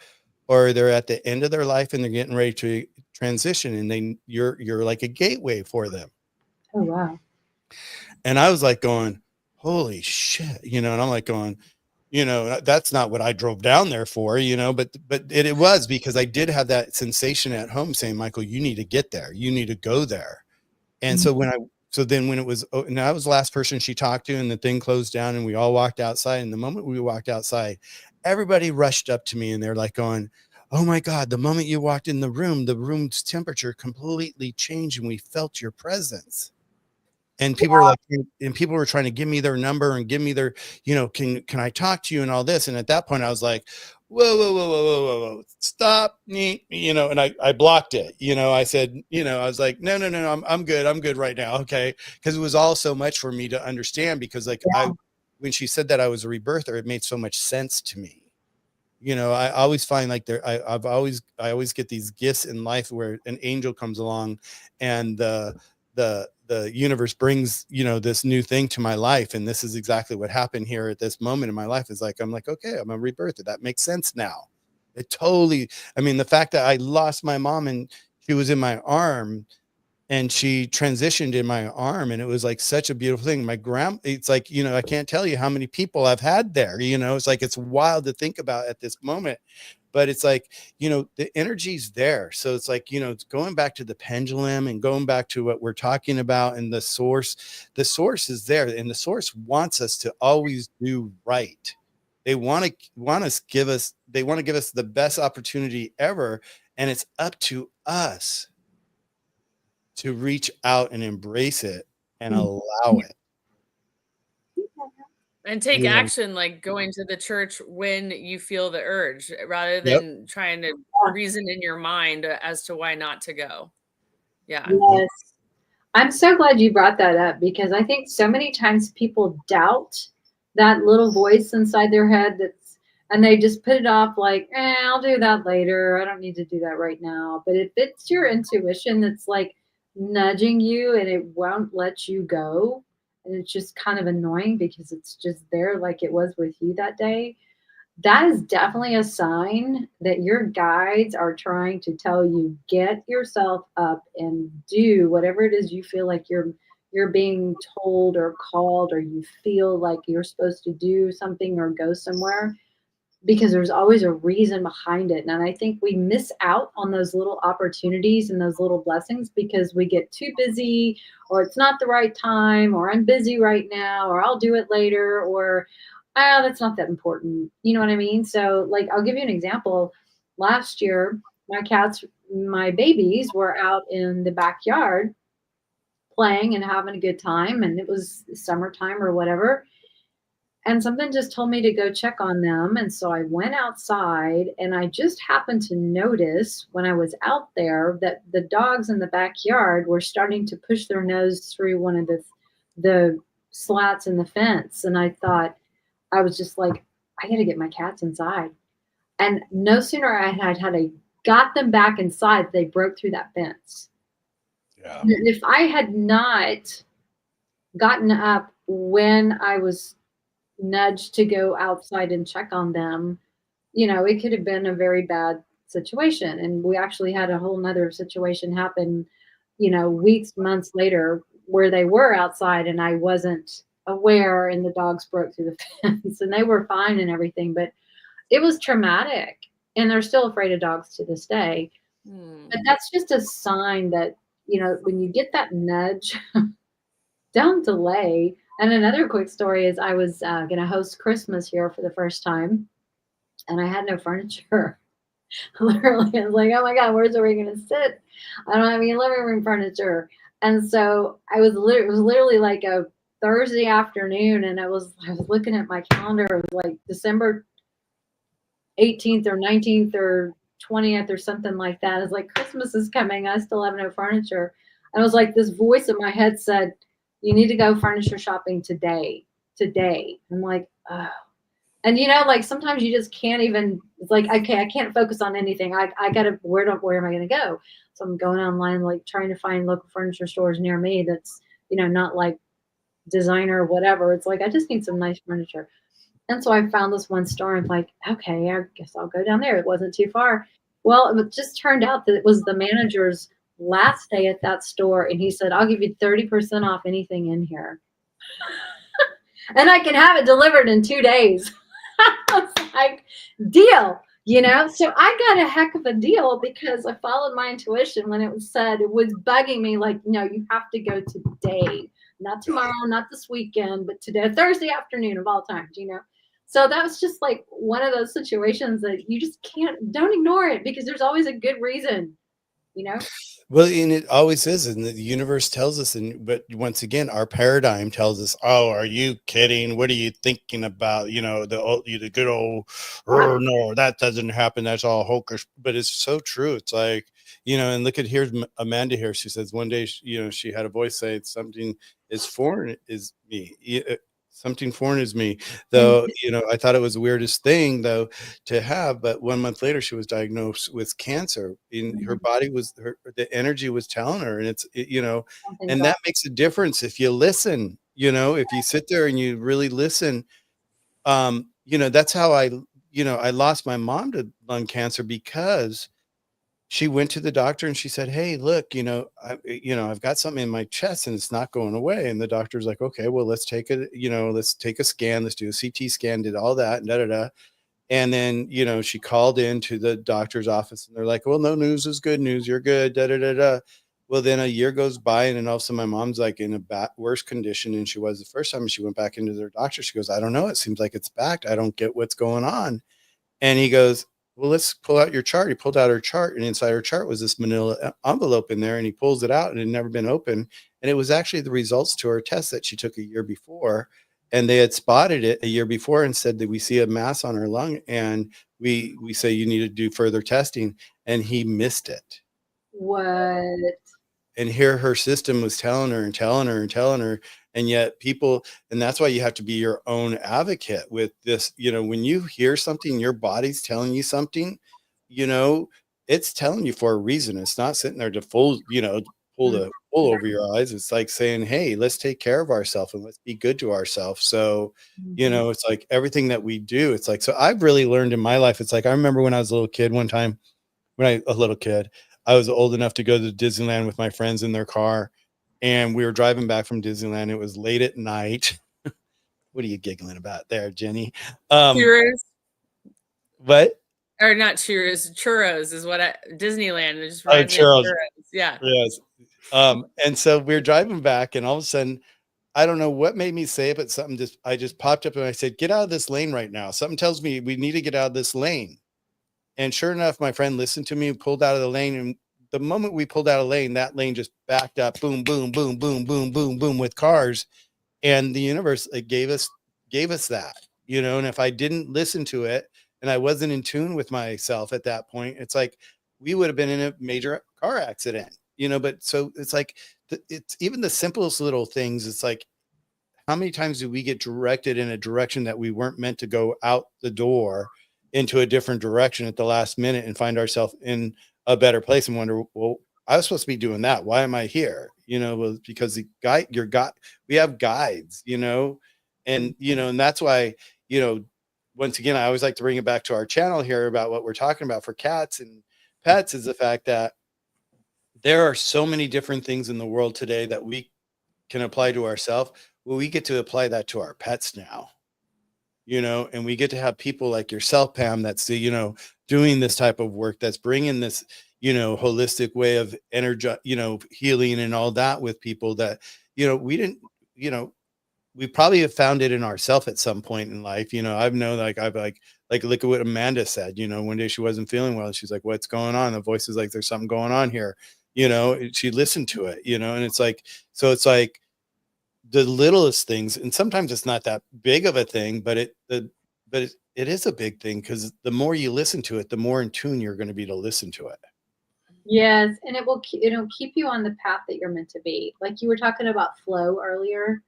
or they're at the end of their life and they're getting ready to transition, and you're like a gateway for them. Oh, wow. And I was like going, holy shit, and I'm like going, that's not what I drove down there for, but it was because I did have that sensation at home saying, Michael, you need to get there. You need to go there. And so then when it was, and I was the last person she talked to, and the thing closed down and we all walked outside. And the moment we walked outside, everybody rushed up to me and they're like going, oh my God, the moment you walked in the room's temperature completely changed and we felt your presence. And people were like, and people were trying to give me their number and give me their, can I talk to you and all this? And at that point I was like, whoa, stop me, and I blocked it. I said, I was like, no, I'm good right now. Okay. Cause it was all so much for me to understand, because like when she said that I was a rebirther, it made so much sense to me. I always find like I always get these gifts in life where an angel comes along and the universe brings, this new thing to my life. And this is exactly what happened here at this moment in my life. Is like, I'm like, okay, I'm a rebirth. That makes sense now. It totally, I mean, the fact that I lost my mom and she was in my arm and she transitioned in my arm, and it was like such a beautiful thing. It's like, I can't tell you how many people I've had there, it's like, it's wild to think about at this moment. But it's like, the energy's there. So it's like, it's going back to the pendulum and going back to what we're talking about, and the source is there, and the source wants us to always do right. They want to give us the best opportunity ever. And it's up to us to reach out and embrace it and allow it. And take Yeah. action, like going to the church when you feel the urge, rather Yep. than trying to reason in your mind as to why not to go. Yeah. Yes. I'm so glad you brought that up, because I think so many times people doubt that little voice inside their head and they just put it off like, I'll do that later. I don't need to do that right now. But if it's your intuition that's like nudging you and it won't let you go, and it's just kind of annoying because it's just there like it was with you that day, that is definitely a sign that your guides are trying to tell you, get yourself up and do whatever it is you feel like you're being told or called, or you feel like you're supposed to do something or go somewhere, because there's always a reason behind it. And I think we miss out on those little opportunities and those little blessings because we get too busy, or it's not the right time, or I'm busy right now, or I'll do it later, or that's not that important. You know what I mean? So like, I'll give you an example. Last year, my babies were out in the backyard playing and having a good time, and it was summertime or whatever. And something just told me to go check on them. And so I went outside, and I just happened to notice when I was out there that the dogs in the backyard were starting to push their nose through one of the slats in the fence. And I thought, I was just like, I got to get my cats inside. And no sooner I had got them back inside, they broke through that fence. Yeah. And if I had not gotten up when I was nudged to go outside and check on them, it could have been a very bad situation. And we actually had a whole nother situation happen, weeks, months later, where they were outside and I wasn't aware, and the dogs broke through the fence, and they were fine and everything, but it was traumatic. And they're still afraid of dogs to this day. But that's just a sign that, when you get that nudge, don't delay. And another quick story is I was going to host Christmas here for the first time, and I had no furniture. Literally, I was like, oh my God, where's we going to sit? I don't have any living room furniture. And so it was literally like a Thursday afternoon, and I was looking at my calendar. It was like December 18th or 19th or 20th or something like that. It's like, Christmas is coming. I still have no furniture. And I was like, this voice in my head said, you need to go furniture shopping today. I'm like, oh. And like sometimes you just can't even, it's like, okay, I can't focus on anything. I gotta, where am I gonna go? So I'm going online, like trying to find local furniture stores near me that's, not like designer or whatever. It's like, I just need some nice furniture. And so I found this one store, and I'm like, okay, I guess I'll go down there. It wasn't too far. Well, it just turned out that it was the manager's last day at that store, and he said, I'll give you 30% off anything in here. And I can have it delivered in 2 days. I was like, deal, you know? So I got a heck of a deal because I followed my intuition when it was said, it was bugging me like, no, you have to go today, not tomorrow, not this weekend, but today, Thursday afternoon of all times, you know? So that was just like one of those situations that you just don't ignore it because there's always a good reason, you know? Well, and it always is, and the universe tells us, but once again, our paradigm tells us, "Oh, are you kidding? What are you thinking about? You know, the good old, oh, no, that doesn't happen. That's all hocus." But it's so true. It's like, and look at here's Amanda here. She says one day, she had a voice say something is foreign is me. Something foreign is me, though. I thought it was the weirdest thing, though, to have. But 1 month later, she was diagnosed with cancer. In her body the energy was telling her, and and that makes a difference if you listen. If you sit there and you really listen. That's how I lost my mom to lung cancer because she went to the doctor and she said, "Hey, look, I've got something in my chest and it's not going away." And the doctor's like, "Okay, well, let's take a scan. Let's do a CT scan, did all that and da, da, da." And then, she called into the doctor's office and they're like, "Well, no news is good news. You're good. Da, da, da, da." Well, then a year goes by and then all of a sudden my mom's like in a worse condition than she was the first time she went back into their doctor. She goes, "I don't know. It seems like it's back. I don't get what's going on." And he goes, "Well, let's pull out your chart." He pulled out her chart, and inside her chart was this manila envelope in there. And he pulls it out, and it had never been open. And it was actually the results to her test that she took a year before. And they had spotted it a year before and said that we see a mass on her lung, and we say you need to do further testing. And he missed it. What? And here her system was telling her and telling her and telling her. And yet and that's why you have to be your own advocate with this. When you hear something, your body's telling you something, it's telling you for a reason. It's not sitting there to pull the wool over your eyes. It's like saying, "Hey, let's take care of ourselves and let's be good to ourselves." So, it's like everything that we do, it's like, so I've really learned in my life. It's like, I remember when I was a little kid one time, I was old enough to go to Disneyland with my friends in their car, and we were driving back from Disneyland. It was late at night. What are you giggling about there, Jenny? Churros, What? or not churros? Churros is what Disneyland. It just Oh, reminds me of churros. churros. Yeah. Yes. And so we're driving back, and all of a sudden, I don't know what made me say it, but I just popped up and I said, "Get out of this lane right now." Something tells me we need to get out of this lane. And sure enough, my friend listened to me, pulled out of the lane. And the moment we pulled out of lane, that lane just backed up, boom, boom, boom, boom, boom, boom, boom, with cars. And the universe gave us that, and if I didn't listen to it and I wasn't in tune with myself at that point, it's like we would have been in a major car accident, but so it's like, it's even the simplest little things. It's like, how many times do we get directed in a direction that we weren't meant to go out the door into a different direction at the last minute and find ourselves in a better place and wonder, well, I was supposed to be doing that. Why am I here? Well, because we have guides, and that's why, once again, I always like to bring it back to our channel here about what we're talking about for cats and pets, is the fact that there are so many different things in the world today that we can apply to ourselves. Well, we get to apply that to our pets now, and we get to have people like yourself, Pam, that's doing this type of work, that's bringing this, holistic way of energy, healing and all that with people that, we didn't, we probably have found it in ourselves at some point in life. I've known, I've look at what Amanda said, one day she wasn't feeling well. And she's like, "What's going on?" The voice is like, "There's something going on here." She listened to it, and it's like, so it's like, the littlest things, and sometimes it's not that big of a thing, but it is a big thing, because the more you listen to it, the more in tune you're going to be to listen to it. Yes, and it'll keep you on the path that you're meant to be. Like you were talking about flow earlier.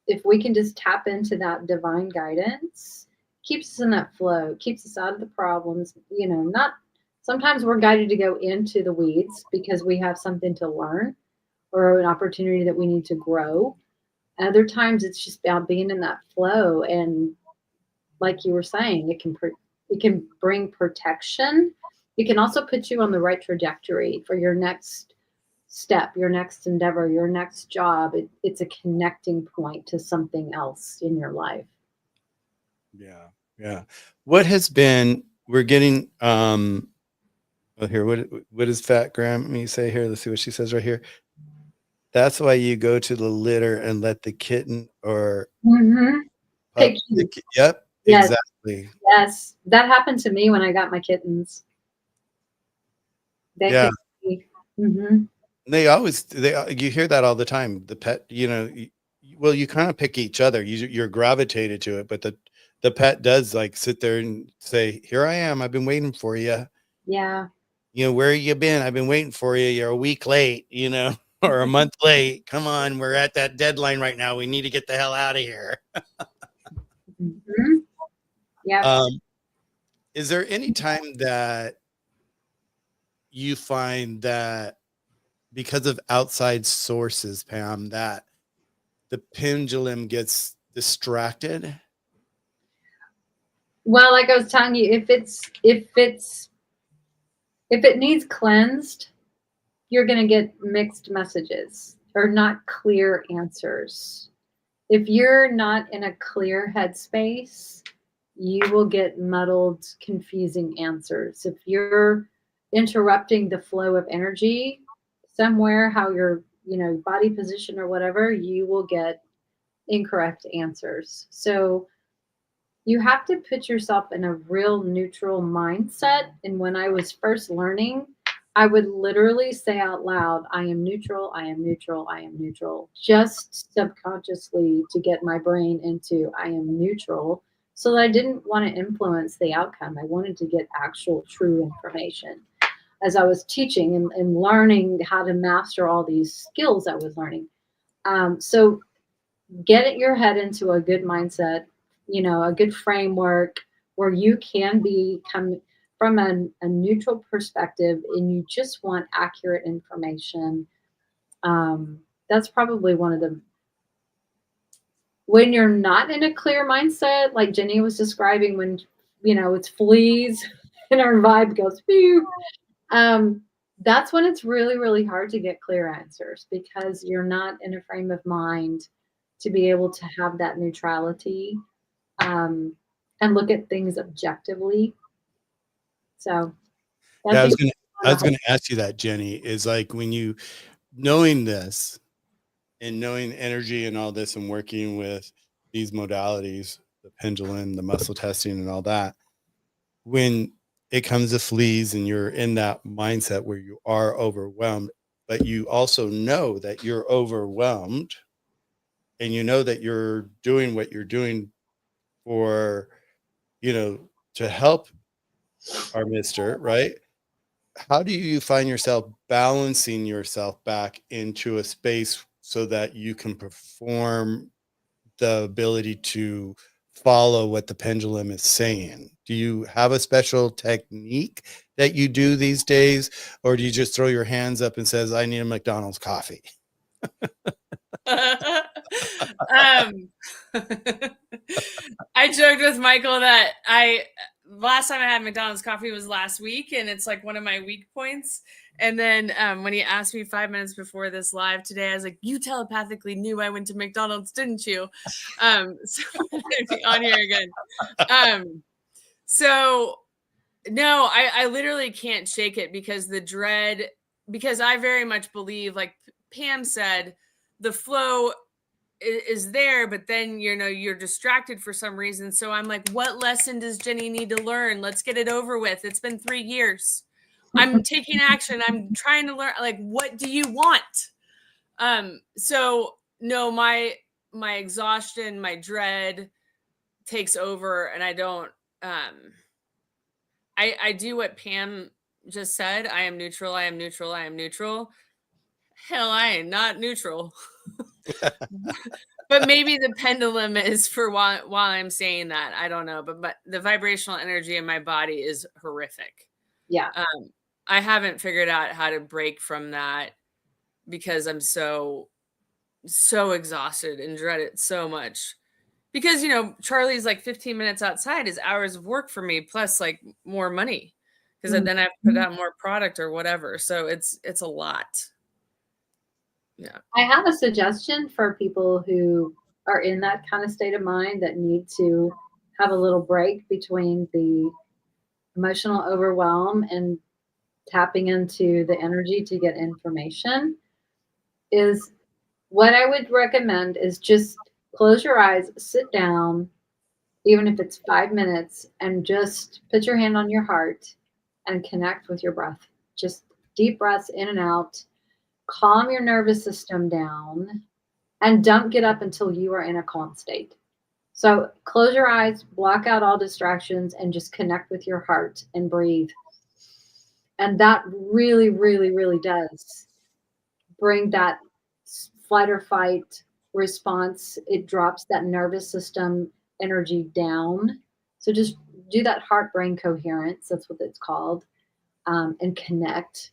If we can just tap into that divine guidance, keeps us in that flow, keeps us out of the problems. Not sometimes we're guided to go into the weeds because we have something to learn or an opportunity that we need to grow. Other times it's just about being in that flow, and like you were saying, it can bring protection, It can also put you on the right trajectory for your next step, your next endeavor, your next job. It's a connecting point to something else in your life. Yeah. Yeah. What has been, we're getting, well, here, what does Fat Grammy say here? Let's see what she says right here. That's why you go to the litter and let the kitten or Mm-hmm. pup. Yep, Yes. exactly. Yes. That happened to me when I got my kittens. They Yeah. Mm-hmm. You hear that all the time. The pet, well, you kind of pick each other. You're gravitated to it, but the pet does like sit there and say, "Here I am. I've been waiting for you." Yeah. Where you been? I've been waiting for you. You're a week late, or a month late. Come on, we're at that deadline right now. We need to get the hell out of here. Mm-hmm. Yeah. Is there any time that you find that because of outside sources, Pam, that the pendulum gets distracted? Well, like I was telling you, if it needs cleansed, you're going to get mixed messages or not clear answers. If you're not in a clear headspace, you will get muddled, confusing answers. If you're interrupting the flow of energy somewhere, how your body position or whatever, you will get incorrect answers. So you have to put yourself in a real neutral mindset. And when I was first learning, I would literally say out loud, I am neutral, I am neutral, I am neutral, just subconsciously to get my brain into I am neutral so that I didn't want to influence the outcome. I wanted to get actual true information as I was teaching and learning how to master all these skills I was learning. So get your head into a good mindset, a good framework where you can come from a neutral perspective and you just want accurate information. That's probably one of the, when you're not in a clear mindset, like Jenny was describing, when, it's fleas and our vibe goes, phew, that's when it's really, really hard to get clear answers because you're not in a frame of mind to be able to have that neutrality and look at things objectively. So Yeah, that'd be I was gonna ask you that, Jenny, is like when you knowing this and knowing energy and all this and working with these modalities, the pendulum, the muscle testing and all that, when it comes to fleas and you're in that mindset where you are overwhelmed, but you also know that you're overwhelmed and you know that you're doing what you're doing for, to help our mister, right? How do you find yourself balancing yourself back into a space so that you can perform the ability to follow what the pendulum is saying? Do you have a special technique that you do these days, or do you just throw your hands up and says, I need a McDonald's coffee? um, I joked with Michael that last time I had McDonald's coffee was last week, and it's like one of my weak points. And then when he asked me 5 minutes before this live today, I was like, "You telepathically knew I went to McDonald's, didn't you?" So I'd be on here again. So no, I literally can't shake it because the dread. Because I very much believe, like Pam said, the flow is there, but then you're distracted for some reason. So I'm like, what lesson does Jenny need to learn? Let's get it over with. It's been 3 years. I'm taking action. I'm trying to learn. Like, what do you want? So no, my exhaustion, my dread takes over, and I don't. I do what Pam just said. I am neutral. I am neutral. I am neutral. Hell, I am not neutral. But maybe the pendulum is for while I'm saying that. I don't know, but the vibrational energy in my body is horrific. Yeah. I haven't figured out how to break from that because I'm so exhausted and dread it so much. Because Charlie's like 15 minutes outside is hours of work for me plus like more money because then I have to put out more product or whatever. So it's a lot. Yeah. I have a suggestion for people who are in that kind of state of mind that need to have a little break between the emotional overwhelm and tapping into the energy to get information. Is what I would recommend is just close your eyes, sit down, even if it's 5 minutes, and just put your hand on your heart and connect with your breath. Just deep breaths in and out. Calm your nervous system down, and don't get up until you are in a calm state. So close your eyes, block out all distractions, and just connect with your heart and breathe. And that really, really, really does bring that flight or fight response. It drops that nervous system energy down. So just do that heart brain coherence. That's what it's called. And connect.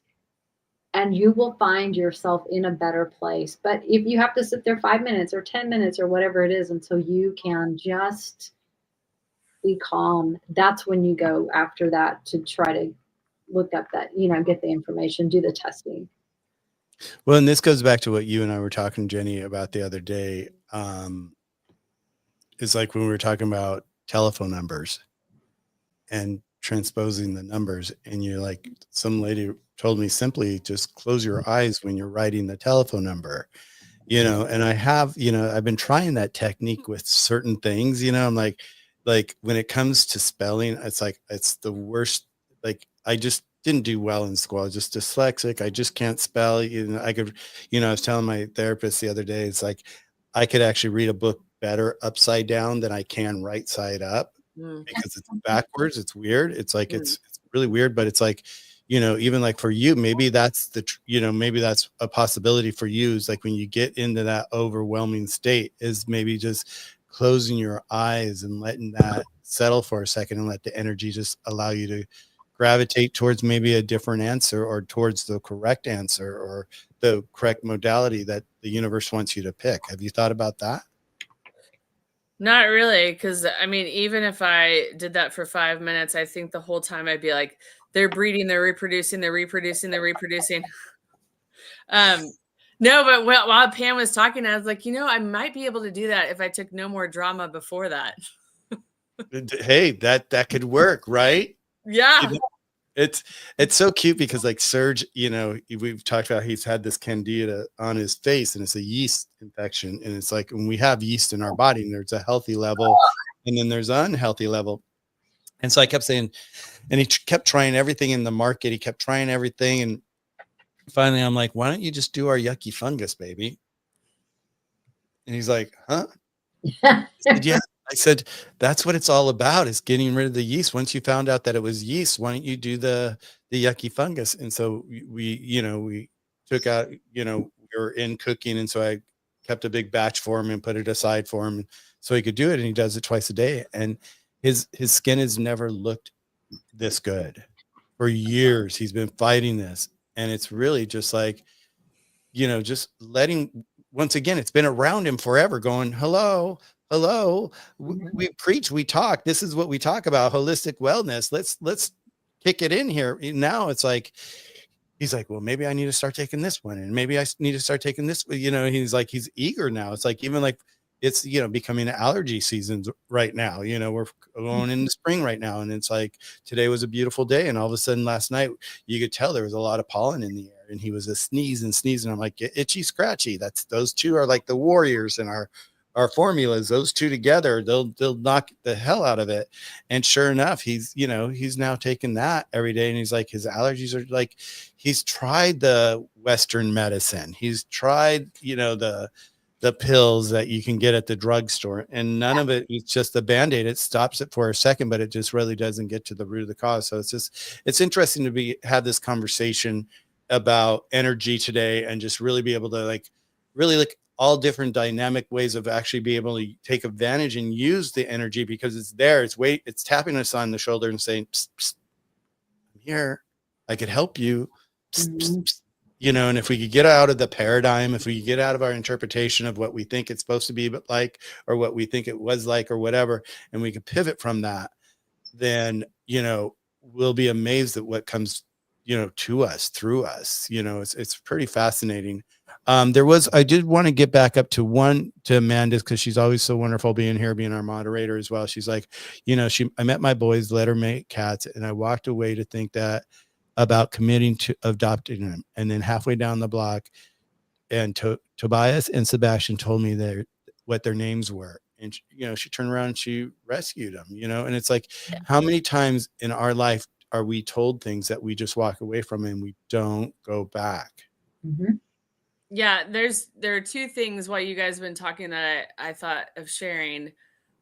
And you will find yourself in a better place. But if you have to sit there 5 minutes or 10 minutes or whatever it is until you can just be calm, that's when you go after that to try to look up that, get the information, do the testing. Well, and this goes back to what you and I were talking, Jenny, about the other day. It's like when we were talking about telephone numbers and transposing the numbers, and you're like, some lady told me simply just close your eyes when you're writing the telephone number, and I have, I've been trying that technique with certain things, I'm like when it comes to spelling, it's like, it's the worst. Like, I just didn't do well in school. I was just dyslexic. I just can't spell. I could, I was telling my therapist the other day, it's like, I could actually read a book better upside down than I can right side up because it's backwards. It's weird. It's like, it's really weird, but it's like, even like for you, maybe that's maybe that's a possibility for you, is like when you get into that overwhelming state, is maybe just closing your eyes and letting that settle for a second and let the energy just allow you to gravitate towards maybe a different answer, or towards the correct answer, or the correct modality that the universe wants you to pick. Have you thought about that? Not really, because I mean, even if I did that for 5 minutes, I think the whole time I'd be like, they're breeding, they're reproducing, they're reproducing, they're reproducing. No, but while Pam was talking, I was like, I might be able to do that if I took no more drama before that. Hey, that could work, right? Yeah. It's so cute because like Serge, we've talked about, he's had this candida on his face, and it's a yeast infection. And it's like, when we have yeast in our body, and there's a healthy level and then there's an unhealthy level. And so I kept saying, and he kept trying everything in the market. He kept trying everything. And finally I'm like, why don't you just do our yucky fungus, baby? And he's like, huh? I said, yeah. I said, that's what it's all about, is getting rid of the yeast. Once you found out that it was yeast, why don't you do the yucky fungus? And so we took out, we were in cooking. And so I kept a big batch for him and put it aside for him so he could do it. And he does it twice a day. And his skin has never looked this good. For years, he's been fighting this. And it's really just like, just letting, once again, it's been around him forever, going, hello, we preach, we talk, this is what we talk about, holistic wellness, let's kick it in here. Now it's like, he's like, well, maybe I need to start taking this one, and maybe I need to start taking this, he's like, he's eager now. It's like, even like, it's, becoming allergy seasons right now. We're going into spring right now, and it's like, today was a beautiful day, and all of a sudden last night you could tell there was a lot of pollen in the air, and he was a sneezing. I'm like, itchy scratchy, those two are like the warriors in our formulas. Those two together, they'll knock the hell out of it. And sure enough, he's now taking that every day, and he's like, his allergies are like, he's tried the Western medicine, he's tried the pills that you can get at the drugstore, and none of it, it's just the Band-Aid. It stops it for a second, but it just really doesn't get to the root of the cause. So it's interesting to have this conversation about energy today, and just really be able to really look all different dynamic ways of actually be able to take advantage and use the energy, because it's there. It's tapping us on the shoulder and saying, psst, psst, I'm here. I could help you. Psst, psst, psst. And if we could get out of the paradigm, if we could get out of our interpretation of what we think it's supposed to be, but like, or what we think it was like, or whatever, and we could pivot from that, then, we'll be amazed at what comes, to us, through us. It's pretty fascinating. I did want to get back up to Amanda's, because she's always so wonderful being here, being our moderator as well. She's like, I met my boys, let her make cats, and I walked away to think that about committing to adopting them. And then halfway down the block, and Tobias and Sebastian told me what their names were. And, she turned around and she rescued them, and it's like, how many times in our life are we told things that we just walk away from and we don't go back? Mm-hmm. Yeah, there are two things while you guys have been talking that I thought of sharing.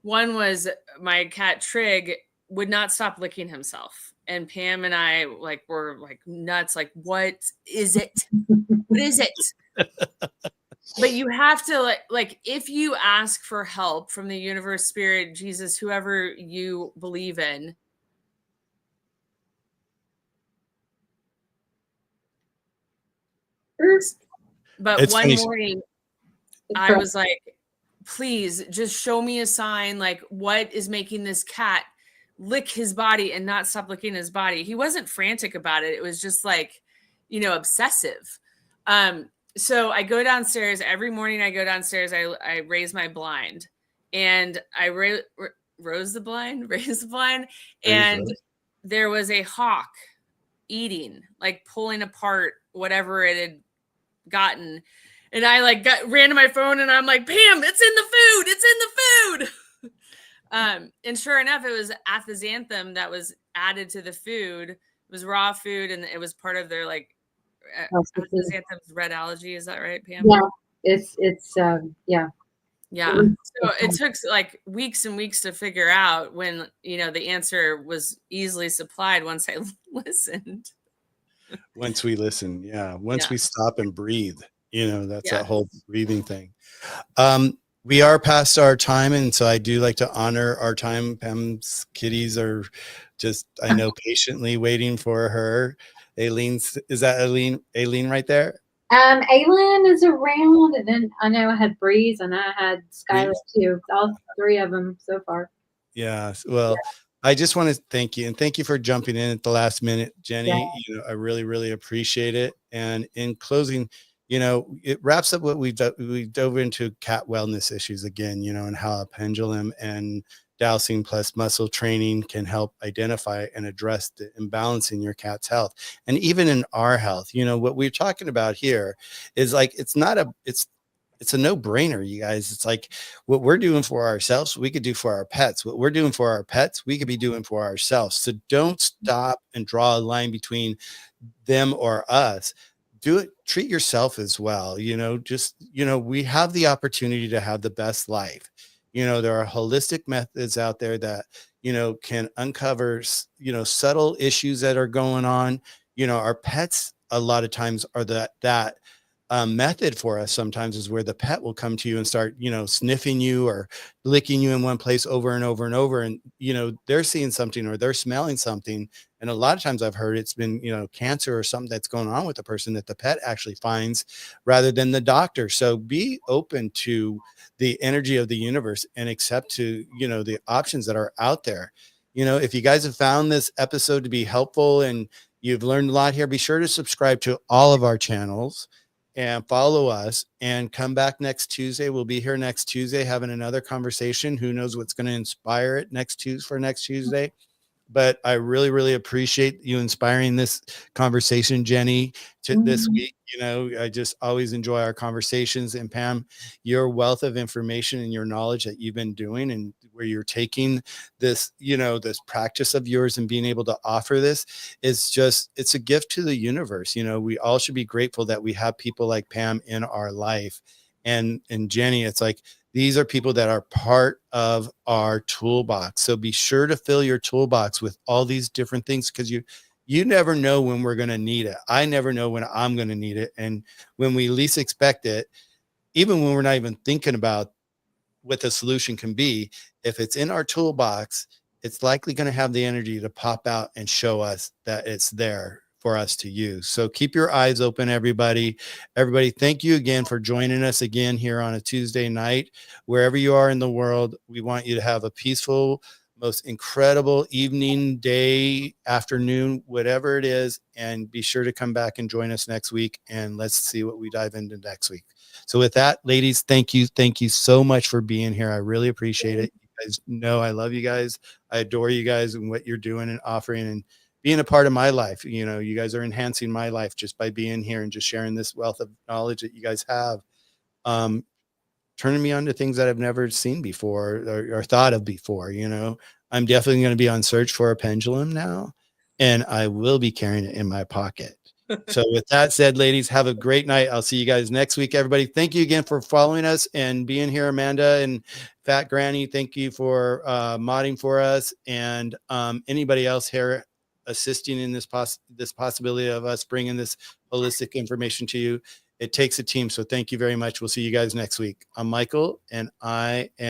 One was my cat Trig would not stop licking himself. And Pam and I were like nuts. Like, what is it? What is it? But you have to like if you ask for help from the universe, spirit, Jesus, whoever you believe in, but It's one funny. morning I was like, please just show me a sign, like what is making this cat lick his body and not stop licking his body. He wasn't frantic about it. It was just like, obsessive. So I go downstairs every morning. I go downstairs. I raise my blind, and I raise the blind, and there was a hawk eating, like pulling apart whatever it had gotten. And I ran to my phone, and I'm like, Pam, it's in the food. It's in the food. And sure enough, it was astaxanthin that was added to the food. It was raw food, and it was part of their astaxanthin's red algae. Is that right, Pam? Yeah, it's yeah. Yeah. So it took weeks and weeks to figure out, when, the answer was easily supplied once I listened. Once we listen. Yeah. Once we stop and breathe, that's that whole breathing thing. We are past our time, and so I do like to honor our time. Pam's kitties are just, I know, patiently waiting for her. Aileen's, is that Aileen right there? Aileen is around, and then I know I had Breeze and I had Skylar too. All three of them so far. Yeah. Well, I just want to thank you, and thank you for jumping in at the last minute, Jenny. I really, really appreciate it. And in closing, it wraps up what we dove into cat wellness issues again, and how a pendulum and dowsing plus muscle training can help identify and address the imbalance in your cat's health, and even in our health. What we're talking about here is it's a no-brainer, you guys. It's like, what we're doing for ourselves, we could do for our pets. What we're doing for our pets, we could be doing for ourselves. So don't stop and draw a line between them or us. Do it, treat yourself as well. We have the opportunity to have the best life. There are holistic methods out there that, can uncover, subtle issues that are going on. Our pets a lot of times are that method for us. Sometimes is where the pet will come to you and start, sniffing you or licking you in one place over and over and over. And, they're seeing something or they're smelling something. And a lot of times I've heard it's been, cancer or something that's going on with the person that the pet actually finds rather than the doctor. So be open to the energy of the universe and accept to, the options that are out there. If you guys have found this episode to be helpful and you've learned a lot here, be sure to subscribe to all of our channels and follow us, and come back next Tuesday. We'll be here next Tuesday having another conversation. Who knows what's going to inspire it next Tuesday. But I really, really appreciate you inspiring this conversation, Jenny, this week. I just always enjoy our conversations. And Pam, your wealth of information and your knowledge that you've been doing, and where you're taking this, this practice of yours and being able to offer this, is just, it's a gift to the universe. We all should be grateful that we have people like Pam in our life. And Jenny, it's like, these are people that are part of our toolbox. So be sure to fill your toolbox with all these different things, because you never know when we're going to need it. I never know when I'm going to need it. And when we least expect it, even when we're not even thinking about what the solution can be, if it's in our toolbox, it's likely going to have the energy to pop out and show us that it's there for us to use. So keep your eyes open, everybody. Thank you again for joining us again here on a Tuesday night. Wherever you are in the world, we want you to have a peaceful most incredible evening, day, afternoon, whatever it is. And be sure to come back and join us next week. And let's see what we dive into next week. So with that, ladies, thank you. Thank you so much for being here. I really appreciate it. You guys know I love you guys. I adore you guys and what you're doing and offering and being a part of my life. You know, you guys are enhancing my life just by being here and just sharing this wealth of knowledge that you guys have. Turning me on to things that I've never seen before or thought of before. You know, I'm definitely going to be on search for a pendulum now, and I will be carrying it in my pocket. So with that said, ladies, have a great night. I'll see you guys next week, everybody. Thank you again for following us and being here, Amanda and Fat Granny. Thank you for modding for us, and anybody else here assisting in this possibility of us bringing this holistic information to you. It takes a team. So thank you very much. We'll see you guys next week. I'm Michael, and I am